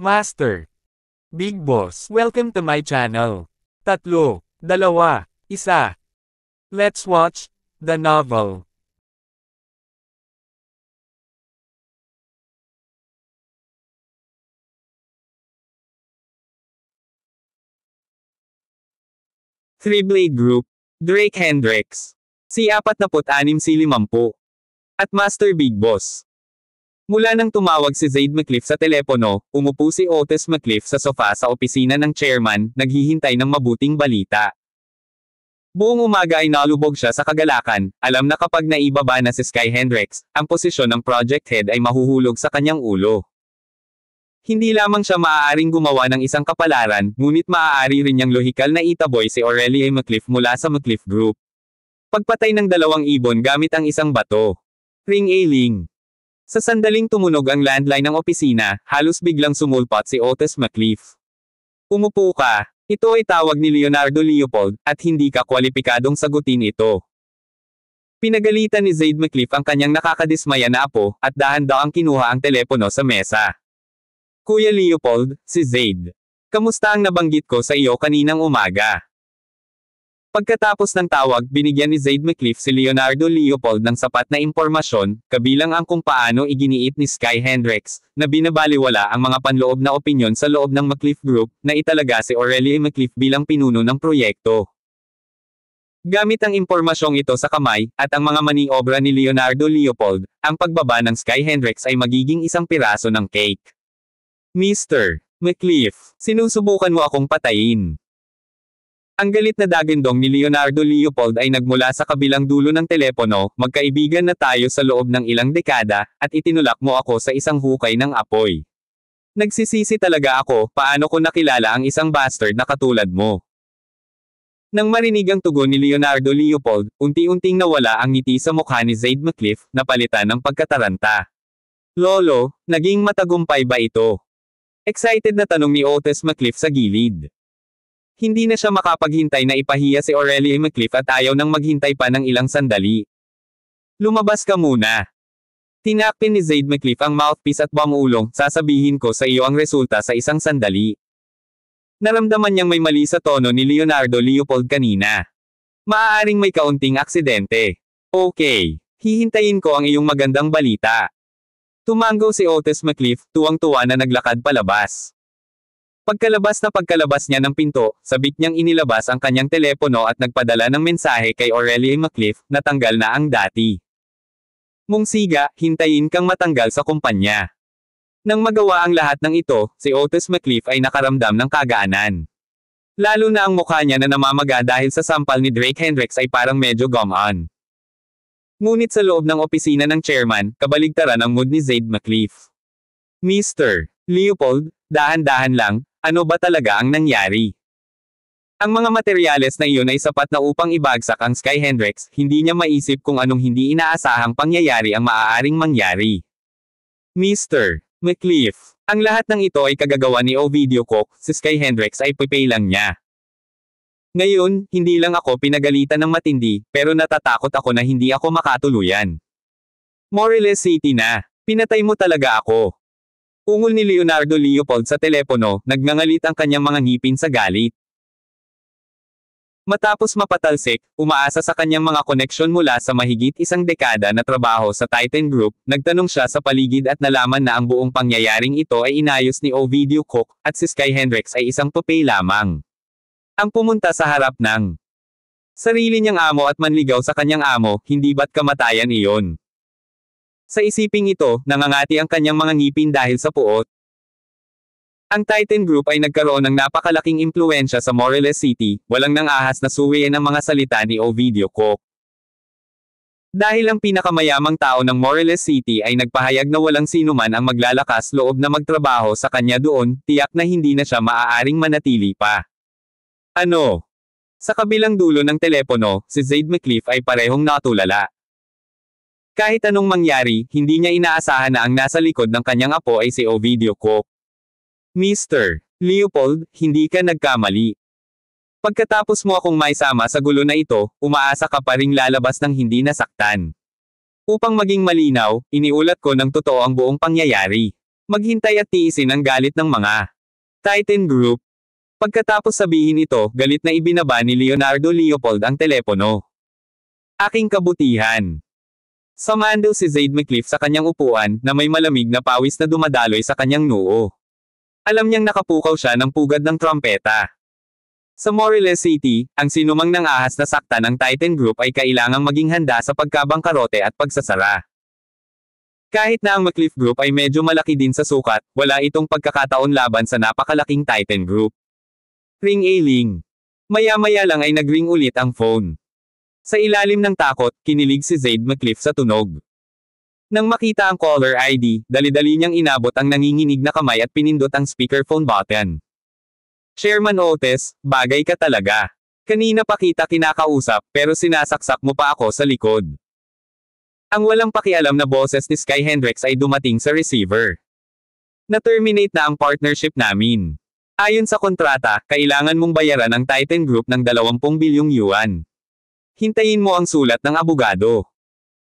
Master. Big Boss. Welcome to my channel. 3, 2, 1. Let's watch the novel. Three-Blade Group, Drake Hendrix. C-46 C-50. At Master Big Boss. Mula nang tumawag si Zaid McCliff sa telepono, umupo si Otis McCliff sa sofa sa opisina ng chairman, naghihintay ng mabuting balita. Buong umaga ay nalubog siya sa kagalakan, alam na kapag naibaba na si Sky Hendrix, ang posisyon ng project head ay mahuhulog sa kanyang ulo. Hindi lamang siya maaaring gumawa ng isang kapalaran, ngunit maaari rin niyang lohikal na itaboy si Aurelia McCliff mula sa McCliff Group. Pagpatay ng 2 ibon gamit ang isang bato. Ring-a-ling. Sa sandaling tumunog ang landline ng opisina, halos biglang sumulpot si Otis McCliff. Umupo ka. Ito ay tawag ni Leonardo Leopold, at hindi ka kwalipikadong sagutin ito. Pinagalitan ni Zaid McCliff ang kanyang nakakadismaya na apo, at dahan-daang kinuha ang telepono sa mesa. Kuya Leopold, si Zaid. Kamusta ang nabanggit ko sa iyo kaninang umaga? Pagkatapos ng tawag, binigyan ni Zaid McCliff si Leonardo Leopold ng sapat na impormasyon, kabilang ang kung paano iginiit ni Sky Hendrix, na binabaliwala ang mga panloob na opinyon sa loob ng McCliff Group, na italaga si Aurelia McCliff bilang pinuno ng proyekto. Gamit ang impormasyong ito sa kamay, at ang mga maniobra ni Leonardo Leopold, ang pagbaba ng Sky Hendrix ay magiging isang piraso ng cake. Mr. McCliff, sinusubukan mo akong patayin. Ang galit na dagindong ni Leonardo Leopold ay nagmula sa kabilang dulo ng telepono, magkaibigan na tayo sa loob ng ilang dekada, at itinulak mo ako sa isang hukay ng apoy. Nagsisisi talaga ako, paano ko nakilala ang isang bastard na katulad mo. Nang marinig ang tugon ni Leonardo Leopold, unti-unting nawala ang ngiti sa mukha ni Zaid McCliff, napalitan ng pagkataranta. Lolo, naging matagumpay ba ito? Excited na tanong ni Otis McCliff sa gilid. Hindi na siya makapaghintay na ipahiya si Aurelia McCliff at ayaw nang maghintay pa ng ilang sandali. Lumabas ka muna. Tinakpin ni Zaid McCliff ang mouthpiece at bumulong, sasabihin ko sa iyo ang resulta sa isang sandali. Naramdaman niyang may mali sa tono ni Leonardo Leopold kanina. Maaaring may kaunting aksidente. Okay, hihintayin ko ang iyong magandang balita. Tumango si Otis McCliff, tuwang-tuwa na naglakad palabas. Pagkalabas niya ng pinto, sabik niyang inilabas ang kanyang telepono at nagpadala ng mensahe kay Aurelia McCliff, natanggal na ang dati. Mungsiga, hintayin kang matanggal sa kumpanya. Nang magawa ang lahat ng ito, si Otis McCliff ay nakaramdam ng kagaanan. Lalo na ang mukha niya na namamaga dahil sa sampal ni Drake Hendrix ay parang medyo gum-on. Ngunit sa loob ng opisina ng chairman, kabaligtaran ang mood ni Zaid McCliff. Mr. Leopold, dahan-dahan lang, ano ba talaga ang nangyari? Ang mga materyales na iyon ay sapat na upang ibagsak ang Sky Hendrix, hindi niya maisip kung anong hindi inaasahang pangyayari ang maaaring mangyari. Mr. McCliff, ang lahat ng ito ay kagagawa ni Ovidio Cook, si Sky Hendrix ay pipay lang niya. Ngayon, hindi lang ako pinagalitan ng matindi, pero natatakot ako na hindi ako makatuluyan. Moreles City na. Pinatay mo talaga ako. Ungol ni Leonardo Leopold sa telepono, nagngangalit ang kanyang mga ngipin sa galit. Matapos mapatalsik, umaasa sa kanyang mga koneksyon mula sa mahigit isang dekada na trabaho sa Titan Group, nagtanong siya sa paligid at nalaman na ang buong pangyayaring ito ay inayos ni Ovidio Cook, at si Sky Hendrix ay isang papel lamang. Ang pumunta sa harap ng sarili niyang amo at manligaw sa kanyang amo, hindi ba't kamatayan iyon? Sa isiping ito, nangangati ang kanyang mga ngipin dahil sa puot. Ang Titan Group ay nagkaroon ng napakalaking impluensya sa Moreles City, walang nang-ahas na suwiin ang mga salita ni Ovidio Cook. Dahil ang pinakamayamang tao ng Moreles City ay nagpahayag na walang sinuman ang maglalakas loob na magtrabaho sa kanya doon, tiyak na hindi na siya maaaring manatili pa. Ano? Sa kabilang dulo ng telepono, si Zaid McCliff ay parehong natulala. Kahit anong mangyari, hindi niya inaasahan na ang nasa likod ng kanyang apo ay si Ovidio Cook. Mr. Leopold, hindi ka nagkamali. Pagkatapos mo akong maisama sa gulo na ito, umaasa ka pa ring lalabas ng hindi nasaktan. Upang maging malinaw, iniulat ko ng totoo ang buong pangyayari. Maghintay at tiisin ang galit ng mga Titan Group. Pagkatapos sabihin ito, galit na ibinaba ni Leonardo Leopold ang telepono. Aking kabutihan. Sumando si Zaid McCliff sa kanyang upuan na may malamig na pawis na dumadaloy sa kanyang noo. Alam niyang nakapukaw siya ng pugad ng trompeta. Sa Moreles City, ang sinumang nang ahas na sakta ng Titan Group ay kailangang maging handa sa pagkabangkarote at pagsasara. Kahit na ang McCliff Group ay medyo malaki din sa sukat, wala itong pagkakataon laban sa napakalaking Titan Group. Ring-a-ling. Maya-maya lang ay nag-ring ulit ang phone. Sa ilalim ng takot, kinilig si Zaid McCliff sa tunog. Nang makita ang caller ID, dali-dali niyang inabot ang nanginginig na kamay at pinindot ang speakerphone button. Chairman Otis, bagay ka talaga. Kanina pa kita kinakausap, pero sinasaksak mo pa ako sa likod. Ang walang pakialam na boses ni Sky Hendricks ay dumating sa receiver. Na-terminate na ang partnership namin. Ayon sa kontrata, kailangan mong bayaran ang Titan Group ng 20 bilyong yuan. Hintayin mo ang sulat ng abogado.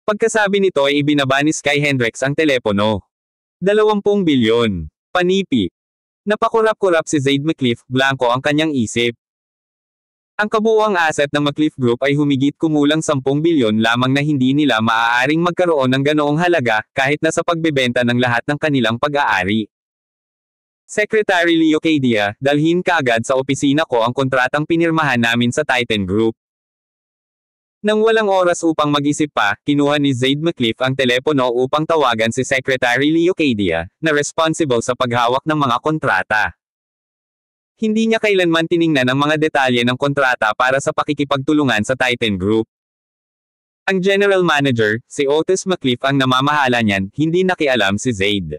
Pagkasabi nito ay ibinaba ni Sky Hendricks ang telepono. 20 bilyon. Panipi. Napakurap-kurap si Zaid McCliff, blanko ang kanyang isip. Ang kabuuang asset ng McCliff Group ay humigit kumulang 10 bilyon lamang na hindi nila maaaring magkaroon ng ganoong halaga kahit na sa pagbebenta ng lahat ng kanilang pag-aari. Secretary Leo Cadia, dalhin kaagad sa opisina ko ang kontratang pinirmahan namin sa Titan Group. Nang walang oras upang mag-isip pa, kinuha ni Zaid McCliff ang telepono upang tawagan si Secretary Leo Cadia, na responsible sa paghawak ng mga kontrata. Hindi niya kailanman tiningnan ang mga detalye ng kontrata para sa pakikipagtulungan sa Titan Group. Ang General Manager, si Otis McCliff ang namamahala niyan, hindi nakialam si Zaid.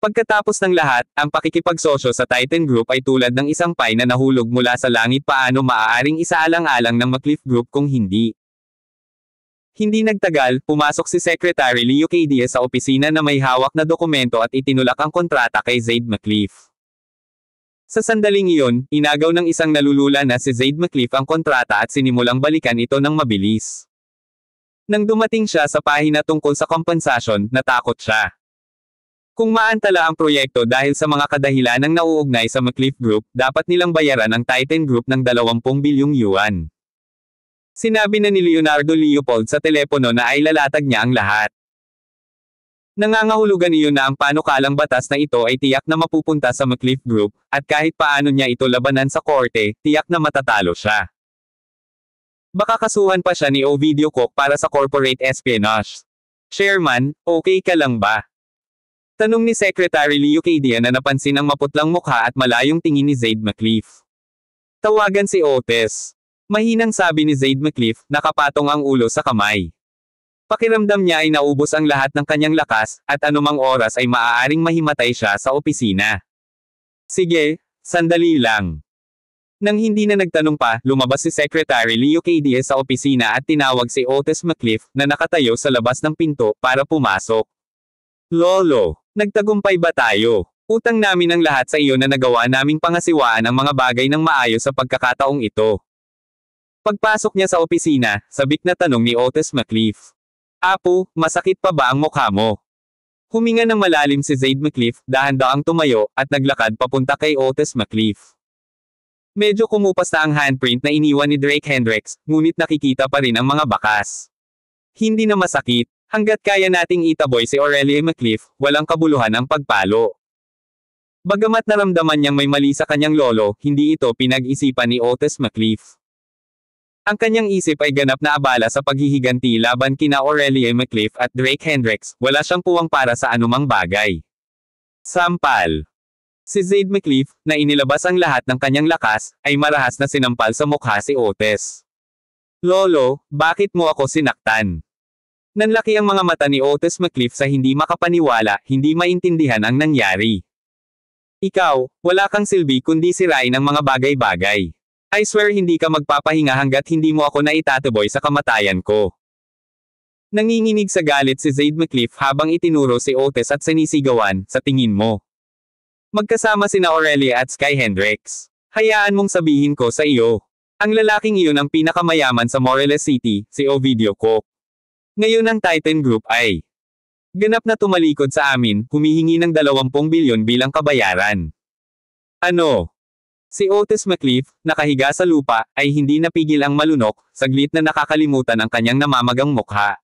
Pagkatapos ng lahat, ang pakikipagsosyo sa Titan Group ay tulad ng isang pie na nahulog mula sa langit, paano maaaring isaalang-alang ng McCliff Group kung hindi. Hindi nagtagal, pumasok si Secretary Leo Cadia sa opisina na may hawak na dokumento at itinulak ang kontrata kay Zaid McCliff. Sa sandaling iyon, inagaw ng isang nalulula na si Zaid McCliff ang kontrata at sinimulang balikan ito ng mabilis. Nang dumating siya sa pahina tungkol sa kompensasyon, natakot siya. Kung maantala ang proyekto dahil sa mga kadahilanang nauugnay sa McCliff Group, dapat nilang bayaran ang Titan Group ng 20 bilyong yuan. Sinabi na ni Leonardo Leopold sa telepono na ay lalatag niya ang lahat. Nangangahulugan iyon na ang panukalang batas na ito ay tiyak na mapupunta sa McCliff Group, at kahit paano niya ito labanan sa korte, tiyak na matatalo siya. Baka kasuhan pa siya ni Ovidio Cook para sa corporate espionage. Chairman, okay ka lang ba? Tanong ni Secretary Leo Cadia na napansin ang maputlang mukha at malayong tingin ni Zaid McCliff. Tawagan si Otis. Mahinang sabi ni Zaid McCliff, nakapatong ang ulo sa kamay. Pakiramdam niya ay naubos ang lahat ng kanyang lakas, at anumang oras ay maaaring mahimatay siya sa opisina. Sige, sandali lang. Nang hindi na nagtanong pa, lumabas si Secretary Leo Cadia sa opisina at tinawag si Otis McCliff, na nakatayo sa labas ng pinto, para pumasok. Lolo, nagtagumpay ba tayo? Utang namin ang lahat sa iyo na nagawa naming pangasiwaan ang mga bagay ng maayos sa pagkakataong ito. Pagpasok niya sa opisina, sabik na tanong ni Otis McCliff. Apo, masakit pa ba ang mukha mo? Huminga ng malalim si Zaid McCliff, dahan-daang tumayo, at naglakad papunta kay Otis McCliff. Medyo kumupas na ang handprint na iniwan ni Drake Hendricks, ngunit nakikita pa rin ang mga bakas. Hindi na masakit. Hanggat kaya nating itaboy si Aurelia McCliff, walang kabuluhan ang pagpalo. Bagamat naramdaman niyang may mali sa kanyang lolo, hindi ito pinag-isipan ni Otis McCliff. Ang kanyang isip ay ganap na abala sa paghihiganti laban kina Aurelia McCliff at Drake Hendricks, wala siyang puwang para sa anumang bagay. Sampal. Si Zaid McCliff, na inilabas ang lahat ng kanyang lakas, ay marahas na sinampal sa mukha si Otis. Lolo, bakit mo ako sinaktan? Nanlaki ang mga mata ni Otis McCliff sa hindi makapaniwala, hindi maintindihan ang nangyari. Ikaw, wala kang silbi kundi sirain ang mga bagay-bagay. I swear hindi ka magpapahinga hanggat hindi mo ako naitataboy sa kamatayan ko. Nanginginig sa galit si Zaid McCliff habang itinuro si Otis at sinisigawan, sa tingin mo. Magkasama sina Aurelia at Sky Hendricks. Hayaan mong sabihin ko sa iyo. Ang lalaking iyon ang pinakamayaman sa Moreles City, si Ovidio Cook. Ngayon ang Titan Group ay Ganap na tumalikod sa amin, humihingi ng 20 bilyon bilang kabayaran. Ano? Si Otis McCliff, nakahiga sa lupa, ay hindi napigil ang malunok, saglit na nakakalimutan ang kanyang namamagang mukha.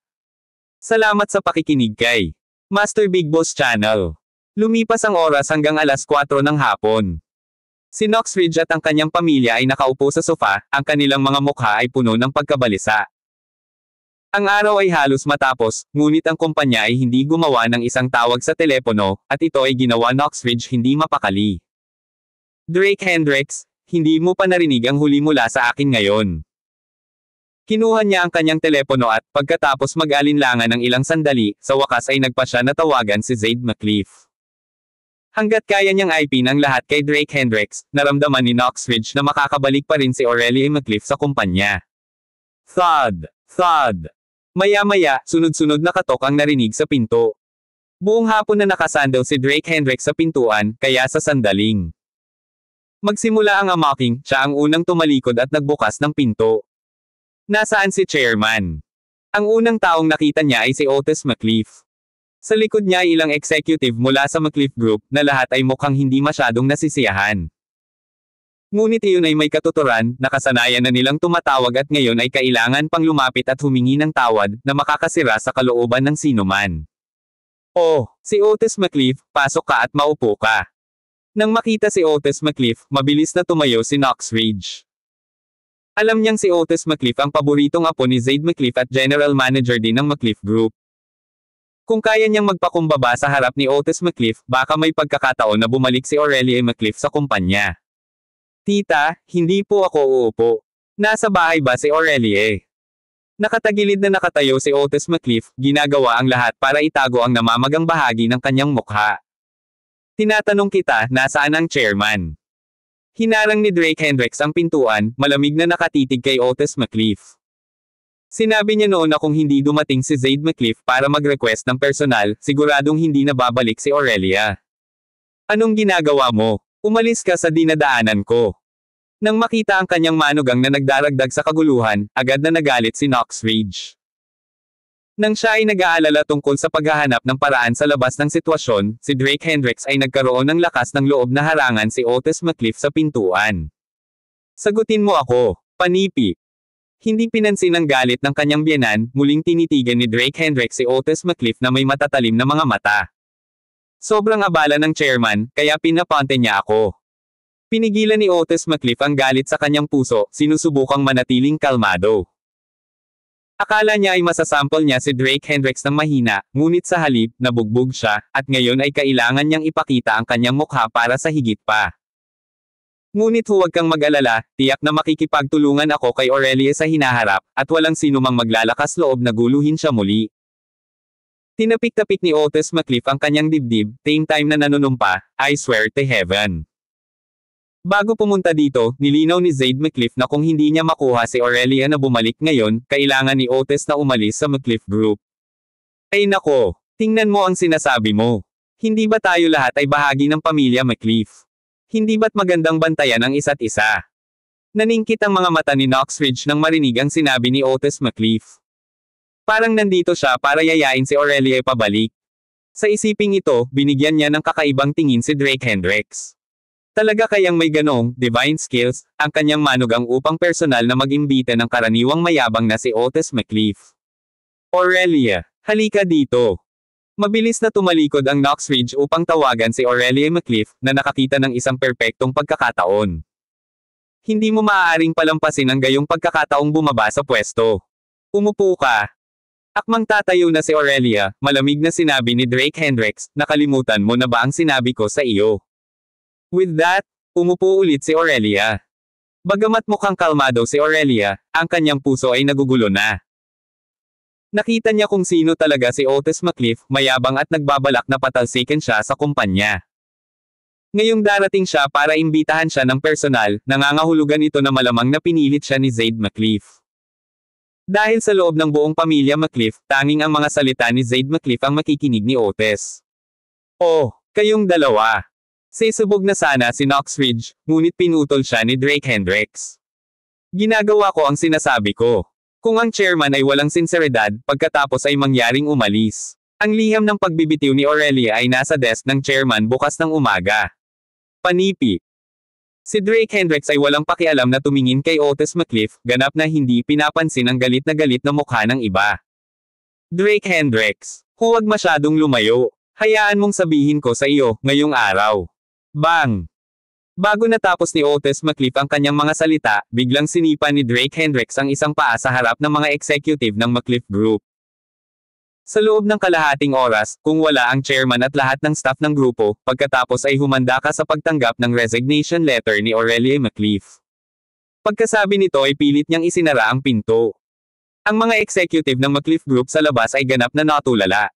Salamat sa pakikinig kay Master Big Boss Channel. Lumipas ang oras hanggang alas 4 ng hapon. Si Knox Ridge at ang kanyang pamilya ay nakaupo sa sofa, ang kanilang mga mukha ay puno ng pagkabalisa. Ang araw ay halos matapos, ngunit ang kumpanya ay hindi gumawa ng isang tawag sa telepono, at ito ay ginawa Knox Ridge hindi mapakali. Drake Hendricks, hindi mo pa narinig ang huli mula sa akin ngayon. Kinuha niya ang kanyang telepono at, pagkatapos mag-alinlangan ng ilang sandali, sa wakas ay nagpa siya na tawagan si Zaid McCliff. Hanggat kaya niyang IP ng lahat kay Drake Hendricks, naramdaman ni Knox Ridge na makakabalik pa rin si Aurelia McCliff sa kumpanya. Thud! Thud! Maya-maya, sunod-sunod na katok ang narinig sa pinto. Buong hapon na nakasandal si Drake Hendricks sa pintuan, kaya sa sandaling magsimula ang amaking, siya ang unang tumalikod at nagbukas ng pinto. Nasaan si Chairman? Ang unang taong nakita niya ay si Otis McCliff. Sa likod niya ay ilang executive mula sa McCliff Group, na lahat ay mukhang hindi masyadong nasisiyahan. Ngunit iyon ay may katuturan, nakasanayan na nilang tumatawag at ngayon ay kailangan pang lumapit at humingi ng tawad, na makakasira sa kalooban ng sinuman. Oh, si Otis McCliff, pasok ka at maupo ka. Nang makita si Otis McCliff, mabilis na tumayo si Knox Ridge. Alam niyang si Otis McCliff ang paboritong apo ni Zaid McCliff at General Manager din ng McCliff Group. Kung kaya niyang magpakumbaba sa harap ni Otis McCliff, baka may pagkakataon na bumalik si Aurelia McCliff sa kumpanya. Tita, hindi po ako uupo. Nasa bahay ba si Aurelia? Nakatagilid na nakatayo si Otis McCliff, ginagawa ang lahat para itago ang namamagang bahagi ng kanyang mukha. Tinatanong kita, nasaan ang chairman? Hinarang ni Drake Hendricks ang pintuan, malamig na nakatitig kay Otis McCliff. Sinabi niya noon na kung hindi dumating si Zaid McCliff para mag-request ng personal, siguradong hindi na babalik si Aurelia. Anong ginagawa mo? Umalis ka sa dinadaanan ko. Nang makita ang kanyang manugang na nagdaragdag sa kaguluhan, agad na nagalit si Knox Ridge. Nang siya ay nag-aalala tungkol sa paghahanap ng paraan sa labas ng sitwasyon, si Drake Hendricks ay nagkaroon ng lakas ng loob na harangan si Otis McCliff sa pintuan. Sagutin mo ako, panipi. Hindi pinansin ang galit ng kanyang biyenan, muling tinitigan ni Drake Hendricks si Otis McCliff na may matatalim na mga mata. Sobrang abala ng chairman, kaya pinaponte niya ako. Pinigilan ni Otis McCliff ang galit sa kanyang puso, sinusubukang manatiling kalmado. Akala niya ay masasample niya si Drake Hendricks ng mahina, ngunit sa halip, nabugbog siya, at ngayon ay kailangan niyang ipakita ang kanyang mukha para sa higit pa. Ngunit huwag kang mag-alala, tiyak na makikipagtulungan ako kay Aurelia sa hinaharap, at walang sinumang maglalakas loob na guluhin siya muli. Tinapik-tapik ni Otis McCliff ang kanyang dibdib, same time na nanunumpa, I swear to heaven. Bago pumunta dito, nilinaw ni Zaid McCliff na kung hindi niya makuha si Aurelia na bumalik ngayon, kailangan ni Otis na umalis sa McCliff Group. Ay nako, tingnan mo ang sinasabi mo. Hindi ba tayo lahat ay bahagi ng pamilya McCliff? Hindi ba't magandang bantayan ang isa't isa? Naningkit ang mga mata ni Knox Ridge nang marinig ang sinabi ni Otis McCliff. Parang nandito siya para yayain si Aurelia pabalik. Sa isiping ito, binigyan niya ng kakaibang tingin si Drake Hendricks. Talaga kayang may ganong divine skills ang kanyang manugang upang personal na mag-imbita ng karaniwang mayabang na si Otis McCliff. Aurelia, halika dito. Mabilis na tumalikod ang Knox Ridge upang tawagan si Aurelia McCliff na nakakita ng isang perpektong pagkakataon. Hindi mo maaaring palampasin ang gayong pagkakataong bumaba sa pwesto. Umupo ka. Akmang tatayo na si Aurelia, malamig na sinabi ni Drake Hendricks, nakalimutan mo na ba ang sinabi ko sa iyo? With that, umupo ulit si Aurelia. Bagamat mukhang kalmado si Aurelia, ang kanyang puso ay nagugulo na. Nakita niya kung sino talaga si Otis McCliff, mayabang at nagbabalak na patalsikin siya sa kumpanya. Ngayong darating siya para imbitahan siya ng personal, nangangahulugan ito na malamang na pinilit siya ni Zaid McCliff. Dahil sa loob ng buong pamilya McCliff, tanging ang mga salita ni Zaid McCliff ang makikinig ni Otis. Oh, kayong dalawa. Sisubog na sana si Knox Ridge, ngunit pinutol siya ni Drake Hendricks. Ginagawa ko ang sinasabi ko. Kung ang chairman ay walang sinseridad, pagkatapos ay mangyaring umalis. Ang liham ng pagbibitiw ni Aurelia ay nasa desk ng chairman bukas ng umaga. Panipi. Si Drake Hendricks ay walang pakialam na tumingin kay Otis McCliff, ganap na hindi pinapansin ang galit na mukha ng iba. Drake Hendricks, huwag masyadong lumayo. Hayaan mong sabihin ko sa iyo, ngayong araw. Bang! Bago natapos ni Otis McCliff ang kanyang mga salita, biglang sinipa ni Drake Hendricks ang isang paa sa harap ng mga executive ng McCliff Group. Sa loob ng kalahating oras, kung wala ang chairman at lahat ng staff ng grupo, pagkatapos ay humanda ka sa pagtanggap ng resignation letter ni Aurelia McCliff. Pagkasabi nito ay pilit niyang isinara ang pinto. Ang mga executive ng McCliff Group sa labas ay ganap na natulala.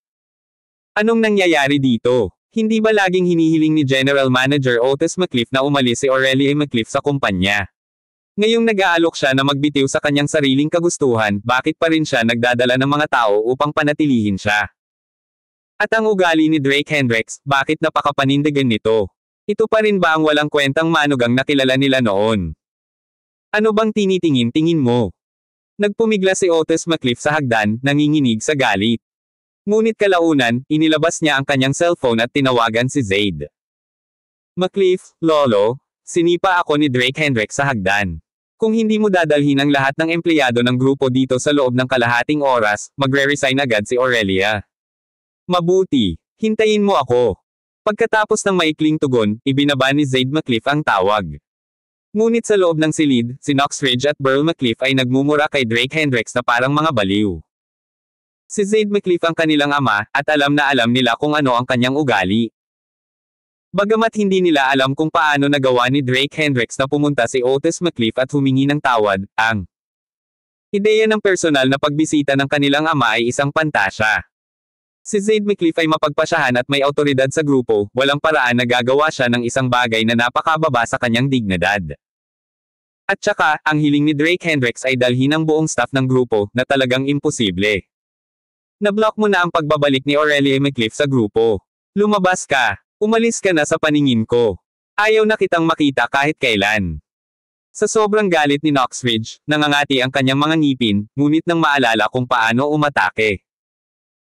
Anong nangyayari dito? Hindi ba laging hinihiling ni General Manager Otis McCliff na umalis si Aurelia McCliff sa kumpanya? Ngayong nag-aalok siya na magbitiw sa kanyang sariling kagustuhan, bakit pa rin siya nagdadala ng mga tao upang panatilihin siya? At ang ugali ni Drake Hendricks, bakit napakapanindigan nito? Ito pa rin ba ang walang kwentang manugang na kilala nila noon? Ano bang tinitingin-tingin mo? Nagpumigla si Otis McCliff sa hagdan, nanginginig sa galit. Ngunit kalaunan, inilabas niya ang kanyang cellphone at tinawagan si Zaid. McCliff, Lolo, sinipa ako ni Drake Hendricks sa hagdan. Kung hindi mo dadalhin ang lahat ng empleyado ng grupo dito sa loob ng kalahating oras, magre-resign agad si Aurelia. Mabuti, hintayin mo ako. Pagkatapos ng maikling tugon, ibinaba ni Zaid McCliff ang tawag. Ngunit sa loob ng silid, si Knox Ridge at Burl McCliff ay nagmumura kay Drake Hendricks na parang mga baliw. Si Zaid McCliff ang kanilang ama, at alam na alam nila kung ano ang kanyang ugali. Bagamat hindi nila alam kung paano nagawa ni Drake Hendricks na pumunta si Otis McCliff at humingi ng tawad, ang ideya ng personal na pagbisita ng kanilang ama ay isang pantasya. Si Zaid McCliff ay mapagpasyahan at may awtoridad sa grupo, walang paraan na gagawa siya ng isang bagay na napakababa sa kanyang dignidad. At saka, ang hiling ni Drake Hendricks ay dalhin ang buong staff ng grupo, na talagang imposible. Nablock mo na ang pagbabalik ni Aurelia McCliff sa grupo. Lumabas ka. Umalis ka na sa paningin ko. Ayaw na kitang makita kahit kailan. Sa sobrang galit ni Knox Ridge, nangangati ang kanyang mga ngipin, ngunit nang maalala kung paano umatake.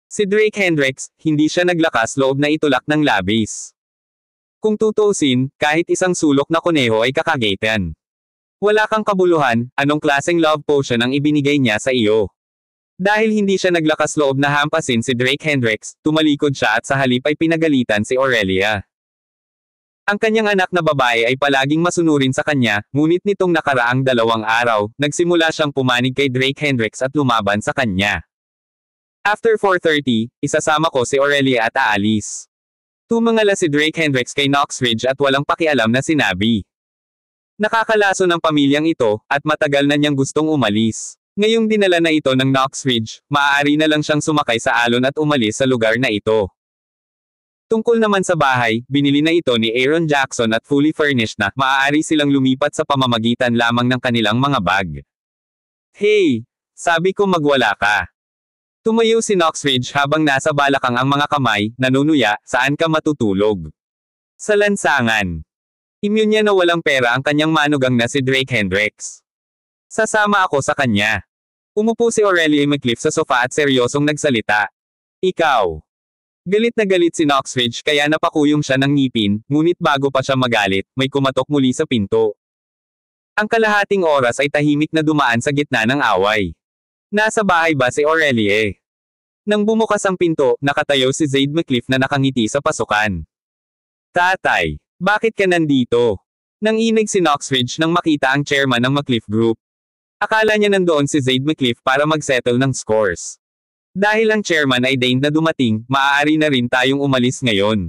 Si Drake Hendricks, hindi siya naglakas loob na itulak ng labis. Kung tutuusin, kahit isang sulok na kuneho ay kakagatan. Wala kang kabuluhan, anong klaseng love potion ang ibinigay niya sa iyo? Dahil hindi siya naglakas loob na hampasin si Drake Hendricks, tumalikod siya at sa halip ay pinagalitan si Aurelia. Ang kanyang anak na babae ay palaging masunurin sa kanya, ngunit nitong nakaraang 2 araw, nagsimula siyang pumanig kay Drake Hendricks at lumaban sa kanya. After 4:30, isasama ko si Aurelia at aalis. Tumangala si Drake Hendricks kay Knox Ridge at walang pakialam na sinabi. Nakakalaso ng pamilyang ito, at matagal na niyang gustong umalis. Ngayong dinala na ito ng Knox Ridge, maaari na lang siyang sumakay sa alon at umalis sa lugar na ito. Tungkol naman sa bahay, binili na ito ni Aaron Jackson at fully furnished na, maaari silang lumipat sa pamamagitan lamang ng kanilang mga bag. Hey! Sabi ko magwala ka. Tumayo si Knox Ridge habang nasa balakang ang mga kamay, nanunuya, saan ka matutulog? Sa lansangan. Immune niya na walang pera ang kanyang manugang na si Drake Hendricks. Sasama ako sa kanya. Umupo si Aurelia McCliff sa sofa at seryosong nagsalita. Ikaw. Galit na galit si Knox Ridge kaya napakuyong siya ng ngipin, ngunit bago pa siya magalit, may kumatok muli sa pinto. Ang kalahating oras ay tahimik na dumaan sa gitna ng away. Nasa bahay ba si Aurelia? Nang bumukas ang pinto, nakatayo si Zaid McCliff na nakangiti sa pasukan. Tatay, bakit ka nandito? Nanginig si Knox Ridge nang makita ang chairman ng McCliff Group. Akala niya nandoon si Zaid McCliff para mag-settle ng scores. Dahil ang chairman ay deigned na dumating, maaari na rin tayong umalis ngayon.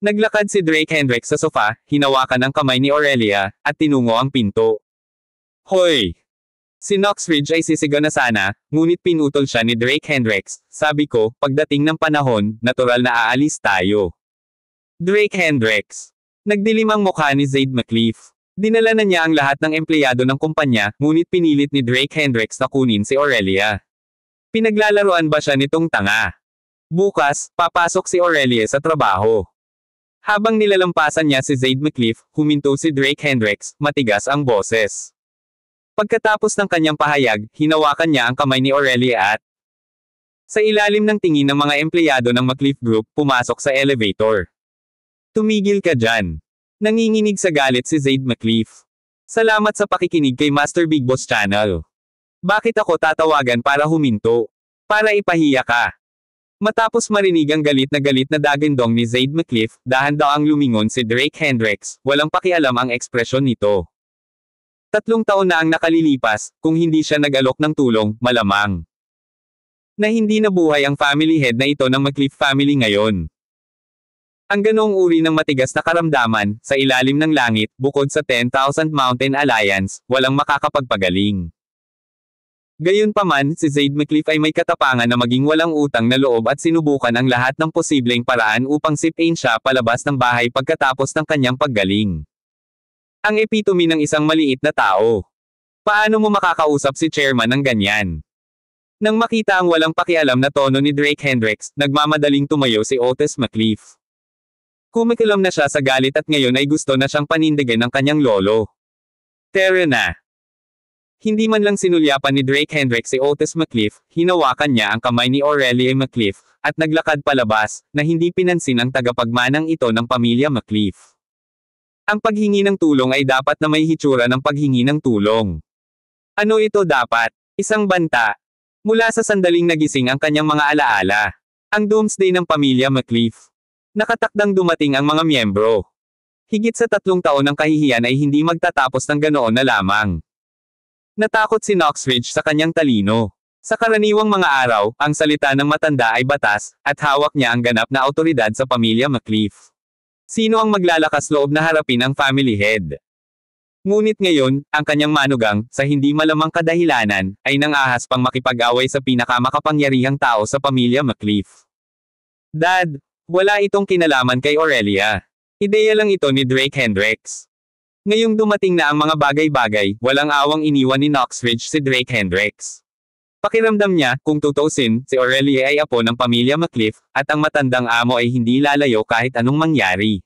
Naglakad si Drake Hendricks sa sofa, hinawakan ang kamay ni Aurelia, at tinungo ang pinto. Hoy! Si Knox Ridge ay sisigaw na sana, ngunit pinutol siya ni Drake Hendricks. Sabi ko, pagdating ng panahon, natural na aalis tayo. Drake Hendricks. Nagdilim ang mukha ni Zaid McCliff. Dinala na niya ang lahat ng empleyado ng kumpanya, ngunit pinilit ni Drake Hendricks na kunin si Aurelia. Pinaglalaroan ba siya nitong tanga? Bukas, papasok si Aurelia sa trabaho. Habang nilalampasan niya si Zaid McCliff, huminto si Drake Hendricks, matigas ang boses. Pagkatapos ng kanyang pahayag, hinawakan niya ang kamay ni Aurelia at Sa ilalim ng tingin ng mga empleyado ng McCliff Group, pumasok sa elevator. Tumigil ka dyan. Nanginginig sa galit si Zaid McCliff. Salamat sa pakikinig kay Master Big Boss Channel. Bakit ako tatawagan para huminto? Para ipahiya ka. Matapos marinig ang galit na dagandong ni Zaid McCliff, dahan-daang lumingon si Drake Hendricks, walang pakialam ang ekspresyon nito. 3 taon na ang nakalilipas, kung hindi siya nag-alok ng tulong, malamang na hindi nabuhay ang family head na ito ng McCliff family ngayon. Ang ganoong uri ng matigas na karamdaman, sa ilalim ng langit, bukod sa 10,000 Mountain Alliance, walang makakapagpagaling. Gayunpaman, si Zaid McCliff ay may katapangan na maging walang utang na loob at sinubukan ang lahat ng posibleng paraan upang sipain siya palabas ng bahay pagkatapos ng kanyang paggaling. Ang epitome ng isang maliit na tao. Paano mo makakausap si chairman ng ganyan? Nang makita ang walang pakialam na tono ni Drake Hendricks, nagmamadaling tumayo si Otis McCliff. Kumikilam na siya sa galit at ngayon ay gusto na siyang panindigan ng kanyang lolo. Tara na. Hindi man lang sinulyapan ni Drake Hendricks si Otis McCliff, hinawakan niya ang kamay ni Aurelia McCliff, at naglakad palabas, na hindi pinansin ang tagapagmanang ito ng pamilya McCliff. Ang paghingi ng tulong ay dapat na may hitsura ng paghingi ng tulong. Ano ito dapat? Isang banta. Mula sa sandaling nagising ang kanyang mga alaala. Ang doomsday ng pamilya McCliff. Nakatakdang dumating ang mga miyembro. Higit sa 3 taon ng kahihiyan ay hindi magtatapos ng ganoon na lamang. Natakot si Knoxridge sa kanyang talino. Sa karaniwang mga araw, ang salita ng matanda ay batas, at hawak niya ang ganap na awtoridad sa pamilya McCliff. Sino ang maglalakas loob na harapin ang family head? Ngunit ngayon, ang kanyang manugang, sa hindi malamang kadahilanan, ay nangahas pang makipag-away sa pinakamakapangyarihang tao sa pamilya McCliff. Dad, wala itong kinalaman kay Aurelia. Ideya lang ito ni Drake Hendricks. Ngayong dumating na ang mga bagay-bagay, walang awang iniwan ni Knoxridge si Drake Hendricks. Pakiramdam niya, kung tutuusin, si Aurelia ay apo ng pamilya McCliff, at ang matandang amo ay hindi lalayo kahit anong mangyari.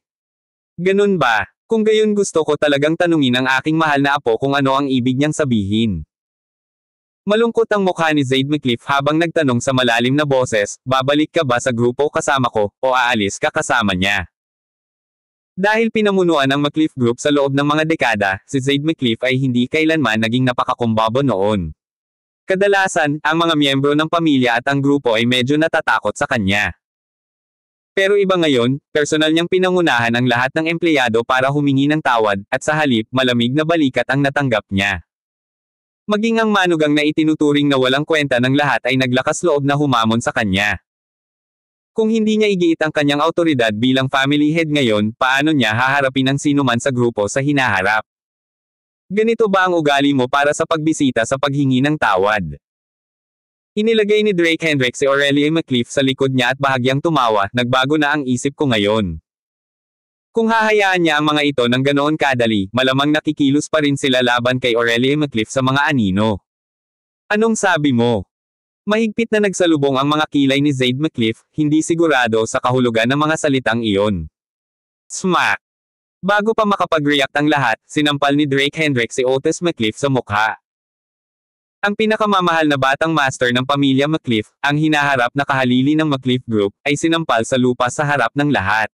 Ganun ba? Kung gayon gusto ko talagang tanungin ang aking mahal na apo kung ano ang ibig niyang sabihin. Malungkot ang mukha ni Zaid McCliff habang nagtanong sa malalim na boses, babalik ka ba sa grupo kasama ko, o aalis ka kasama niya? Dahil pinamunuan ang McCliff Group sa loob ng mga dekada, si Zaid McCliff ay hindi kailanman naging napakakumbabo noon. Kadalasan, ang mga miyembro ng pamilya at ang grupo ay medyo natatakot sa kanya. Pero iba ngayon, personal niyang pinangunahan ang lahat ng empleyado para humingi ng tawad, at sa halip, malamig na balikat ang natanggap niya. Maging ang manugang na itinuturing na walang kwenta ng lahat ay naglakas loob na humamon sa kanya. Kung hindi niya igiit ang kanyang awtoridad bilang family head ngayon, paano niya haharapin ang sinuman sa grupo sa hinaharap? Ganito ba ang ugali mo para sa pagbisita sa paghingi ng tawad? Inilagay ni Drake Hendricks si Aurelia McCliff sa likod niya at bahagyang tumawa, nagbago na ang isip ko ngayon. Kung hahayaan niya ang mga ito ng ganoon kadali, malamang nakikilos pa rin sila laban kay Aurelia McCliff sa mga anino. Anong sabi mo? Mahigpit na nagsalubong ang mga kilay ni Zaid McCliff, hindi sigurado sa kahulugan ng mga salitang iyon. Smack! Bago pa makapag-react ang lahat, sinampal ni Drake Hendricks si Otis McCliff sa mukha. Ang pinakamamahal na batang master ng pamilya McCliff, ang hinaharap na kahalili ng McCliff Group, ay sinampal sa lupa sa harap ng lahat.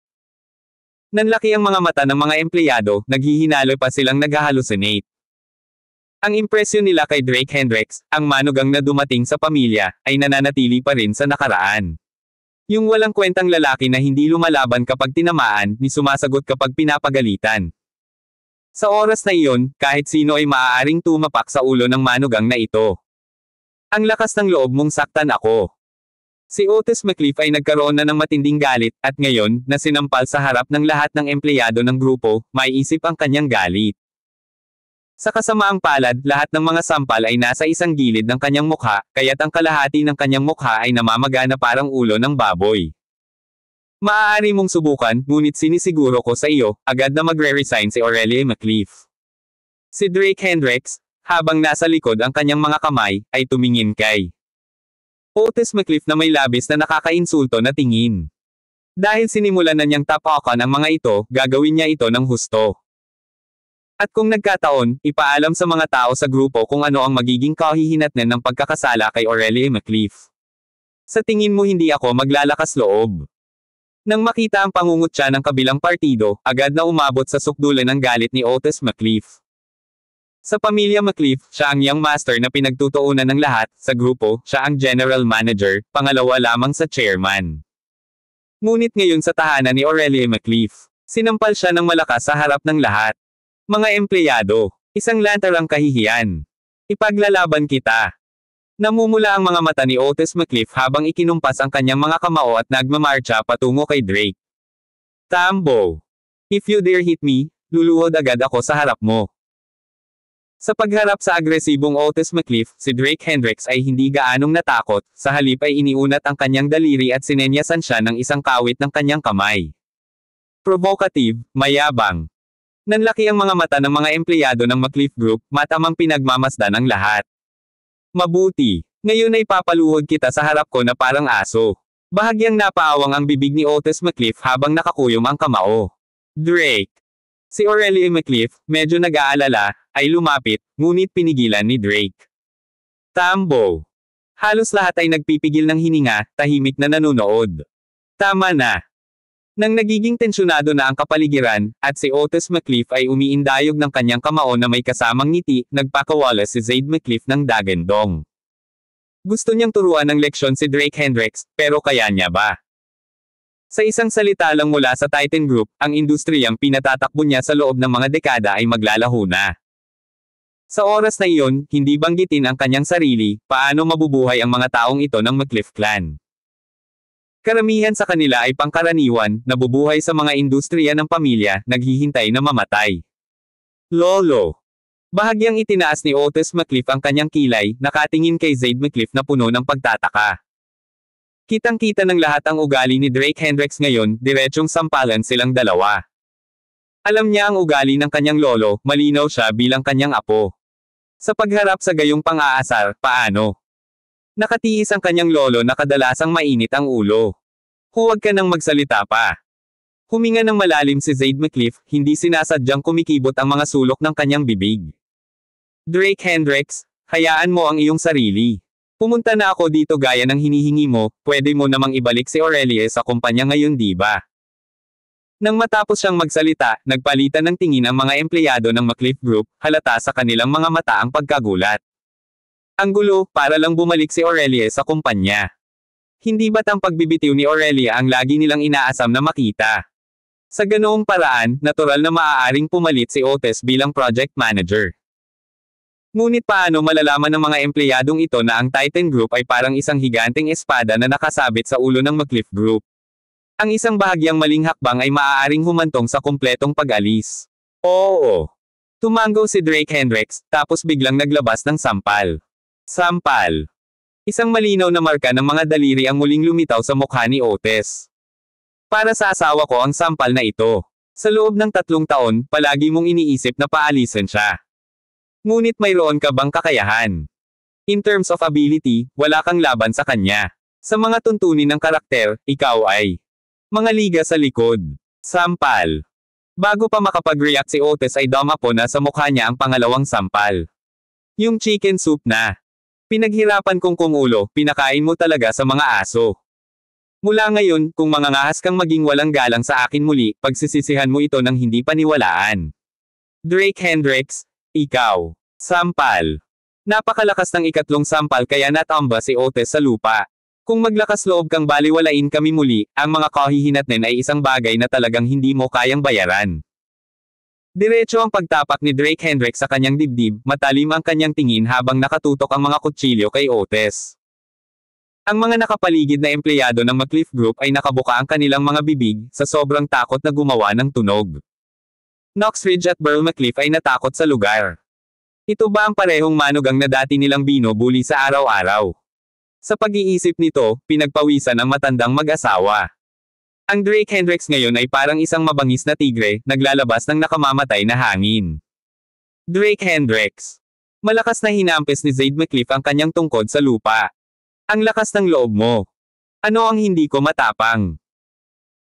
Nanlaki ang mga mata ng mga empleyado, naghihinalo pa silang nag-hallucinate. Ang impresyon nila kay Drake Hendricks, ang manugang na dumating sa pamilya, ay nananatili pa rin sa nakaraan. Yung walang kwentang lalaki na hindi lumalaban kapag tinamaan, ni sumasagot kapag pinapagalitan. Sa oras na iyon, kahit sino ay maaaring tumapak sa ulo ng manugang na ito. Ang lakas ng loob mong saktan ako. Si Otis McCliff ay nagkaroon na ng matinding galit, at ngayon, na sinampal sa harap ng lahat ng empleyado ng grupo, may isip ang kanyang galit. Sa kasamaang palad, lahat ng mga sampal ay nasa isang gilid ng kanyang mukha, kaya't ang kalahati ng kanyang mukha ay namamaga na parang ulo ng baboy. Maaari mong subukan, ngunit sinisiguro ko sa iyo, agad na magre-resign si Aurelia McCliff. Si Drake Hendricks, habang nasa likod ang kanyang mga kamay, ay tumingin kay Otis McCliff na may labis na nakakainsulto na tingin. Dahil sinimulan na niyang tapakan ang mga ito, gagawin niya ito ng husto. At kung nagkataon, ipaalam sa mga tao sa grupo kung ano ang magiging kahihinatnan ng pagkakasala kay Aurelia McCliff. Sa tingin mo hindi ako maglalakas loob? Nang makita ang pangungutya ng kabilang partido, agad na umabot sa sukdulan ng galit ni Otis McCliff. Sa pamilya McCliff, siya ang young master na pinagtutuunan ng lahat, sa grupo, siya ang general manager, pangalawa lamang sa chairman. Ngunit ngayon sa tahanan ni Aurelia McCliff, sinampal siya ng malakas sa harap ng lahat. Mga empleyado, isang lantarang kahihiyan. Ipaglalaban kita. Namumula ang mga mata ni Otis McCliff habang ikinumpas ang kanyang mga kamao at nagmamarcha patungo kay Drake. Tambo. If you dare hit me, luluhod agad ako sa harap mo. Sa pagharap sa agresibong Otis McCliff, si Drake Hendricks ay hindi gaanong natakot, sa halip ay iniunat ang kanyang daliri at sinenyasan siya ng isang kawit ng kanyang kamay. Provocative, mayabang. Nanlaki ang mga mata ng mga empleyado ng McCliff Group, matamang pinagmamasdan ang lahat. Mabuti. Ngayon ay papaluhod kita sa harap ko na parang aso. Bahagyang napaawang ang bibig ni Otis McCliff habang nakakuyom ang kamao. Drake. Si Aurelia McCliff, medyo nag-aalala, ay lumapit, ngunit pinigilan ni Drake. Tambo. Halos lahat ay nagpipigil ng hininga, tahimik na nanonood. Tama na. Nang nagiging tensyonado na ang kapaligiran, at si Otis McCliff ay umiindayog ng kanyang kamao na may kasamang ngiti, nagpakawala si Zaid McCliff ng dagandong. Gusto niyang turuan ng leksyon si Drake Hendricks, pero kaya niya ba? Sa isang salita lang mula sa Titan Group, ang industriyang pinatatakbo niya sa loob ng mga dekada ay maglalaho na. Sa oras na iyon, hindi banggitin ang kanyang sarili, paano mabubuhay ang mga taong ito ng McCliff clan. Karamihan sa kanila ay pangkaraniwan, nabubuhay sa mga industriya ng pamilya, naghihintay na mamatay. Lolo. Bahagyang itinaas ni Otis McCliff ang kanyang kilay, nakatingin kay Zaid McCliff na puno ng pagtataka. Kitang-kita ng lahat ang ugali ni Drake Hendricks ngayon, diretsyong sampalan silang dalawa. Alam niya ang ugali ng kanyang lolo, malinaw siya bilang kanyang apo. Sa pagharap sa gayong pang-aasar, paano? Nakatiis ang kanyang lolo na kadalasang mainit ang ulo. Huwag ka nang magsalita pa. Huminga ng malalim si Zaid McCliff, hindi sinasadyang kumikibot ang mga sulok ng kanyang bibig. Drake Hendricks, hayaan mo ang iyong sarili. Pumunta na ako dito gaya ng hinihingi mo, pwede mo namang ibalik si Aurelia sa kumpanya ngayon di ba? Nang matapos siyang magsalita, nagpalitan ng tingin ang mga empleyado ng McCliff Group, halata sa kanilang mga mata ang pagkagulat. Ang gulo, para lang bumalik si Aurelia sa kumpanya. Hindi ba't ang pagbibitiw ni Aurelia ang lagi nilang inaasam na makita? Sa ganoong paraan, natural na maaaring pumalit si Otis bilang project manager. Ngunit paano malalaman ng mga empleyadong ito na ang Titan Group ay parang isang higanteng espada na nakasabit sa ulo ng McCliff Group? Ang isang bahagyang maling hakbang ay maaaring humantong sa kumpletong pag-alis. Oo. Tumango si Drake Hendricks, tapos biglang naglabas ng sampal. Sampal. Isang malinaw na marka ng mga daliri ang muling lumitaw sa mukha ni Otis. Para sa asawa ko ang sampal na ito. Sa loob ng 3 taon, palagi mong iniisip na paalisin siya. Ngunit mayroon ka bang kakayahan? In terms of ability, wala kang laban sa kanya. Sa mga tuntunin ng karakter, ikaw ay mga liga sa likod. Sampal. Bago pa makapag-react si Otis ay damapo na sa mukha niya ang pangalawang sampal. Yung chicken soup na. Pinaghirapan kong kumulo, pinakain mo talaga sa mga aso. Mula ngayon, kung mangangahas kang maging walang galang sa akin muli, pagsisisihan mo ito ng hindi paniwalaan. Drake Hendricks, ikaw. Sampal. Napakalakas ng ikatlong sampal kaya natamba si Otis sa lupa. Kung maglakas loob kang baliwalain kami muli, ang mga kahihinatnin ay isang bagay na talagang hindi mo kayang bayaran. Diretso ang pagtapak ni Drake Hendricks sa kanyang dibdib, matalim ang kanyang tingin habang nakatutok ang mga kutsilyo kay Otis. Ang mga nakapaligid na empleyado ng McCliff Group ay nakabuka ang kanilang mga bibig, sa sobrang takot na gumawa ng tunog. Knox Ridge at Burl McCliff ay natakot sa lugar. Ito ba ang parehong manugang na dati nilang binubuli sa araw-araw? Sa pag-iisip nito, pinagpawisan ang matandang mag-asawa. Ang Drake Hendricks ngayon ay parang isang mabangis na tigre, naglalabas ng nakamamatay na hangin. Drake Hendricks. Malakas na hinampes ni Zaid McCliff ang kanyang tungkod sa lupa. Ang lakas ng loob mo. Ano ang hindi ko matapang?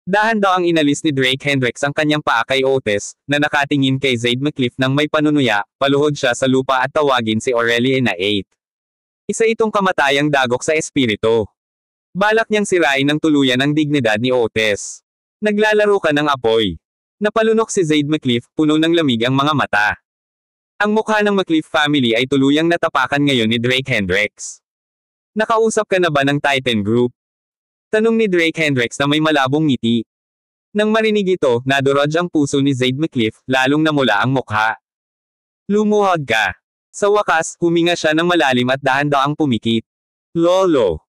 Dahan-daang inalis ni Drake Hendricks ang kanyang paa kay Otis, na nakatingin kay Zaid McCliff nang may panunuya, paluhod siya sa lupa at tawagin si Aurelia na 8. Isa itong kamatayang dagok sa espiritu. Balak niyang sirain ng tuluyan ang dignidad ni Otis. Naglalaro ka ng apoy. Napalunok si Zade McCliff, puno ng lamig ang mga mata. Ang mukha ng McCliff family ay tuluyang natapakan ngayon ni Drake Hendricks. Nakausap ka na ba ng Titan Group? Tanong ni Drake Hendricks na may malabong ngiti. Nang marinig ito, nadurog ang puso ni Zade McCliff, lalong namula ang mukha. Lumuhod ka. Sa wakas, huminga siya ng malalim at dahan-daang pumikit. Lolo.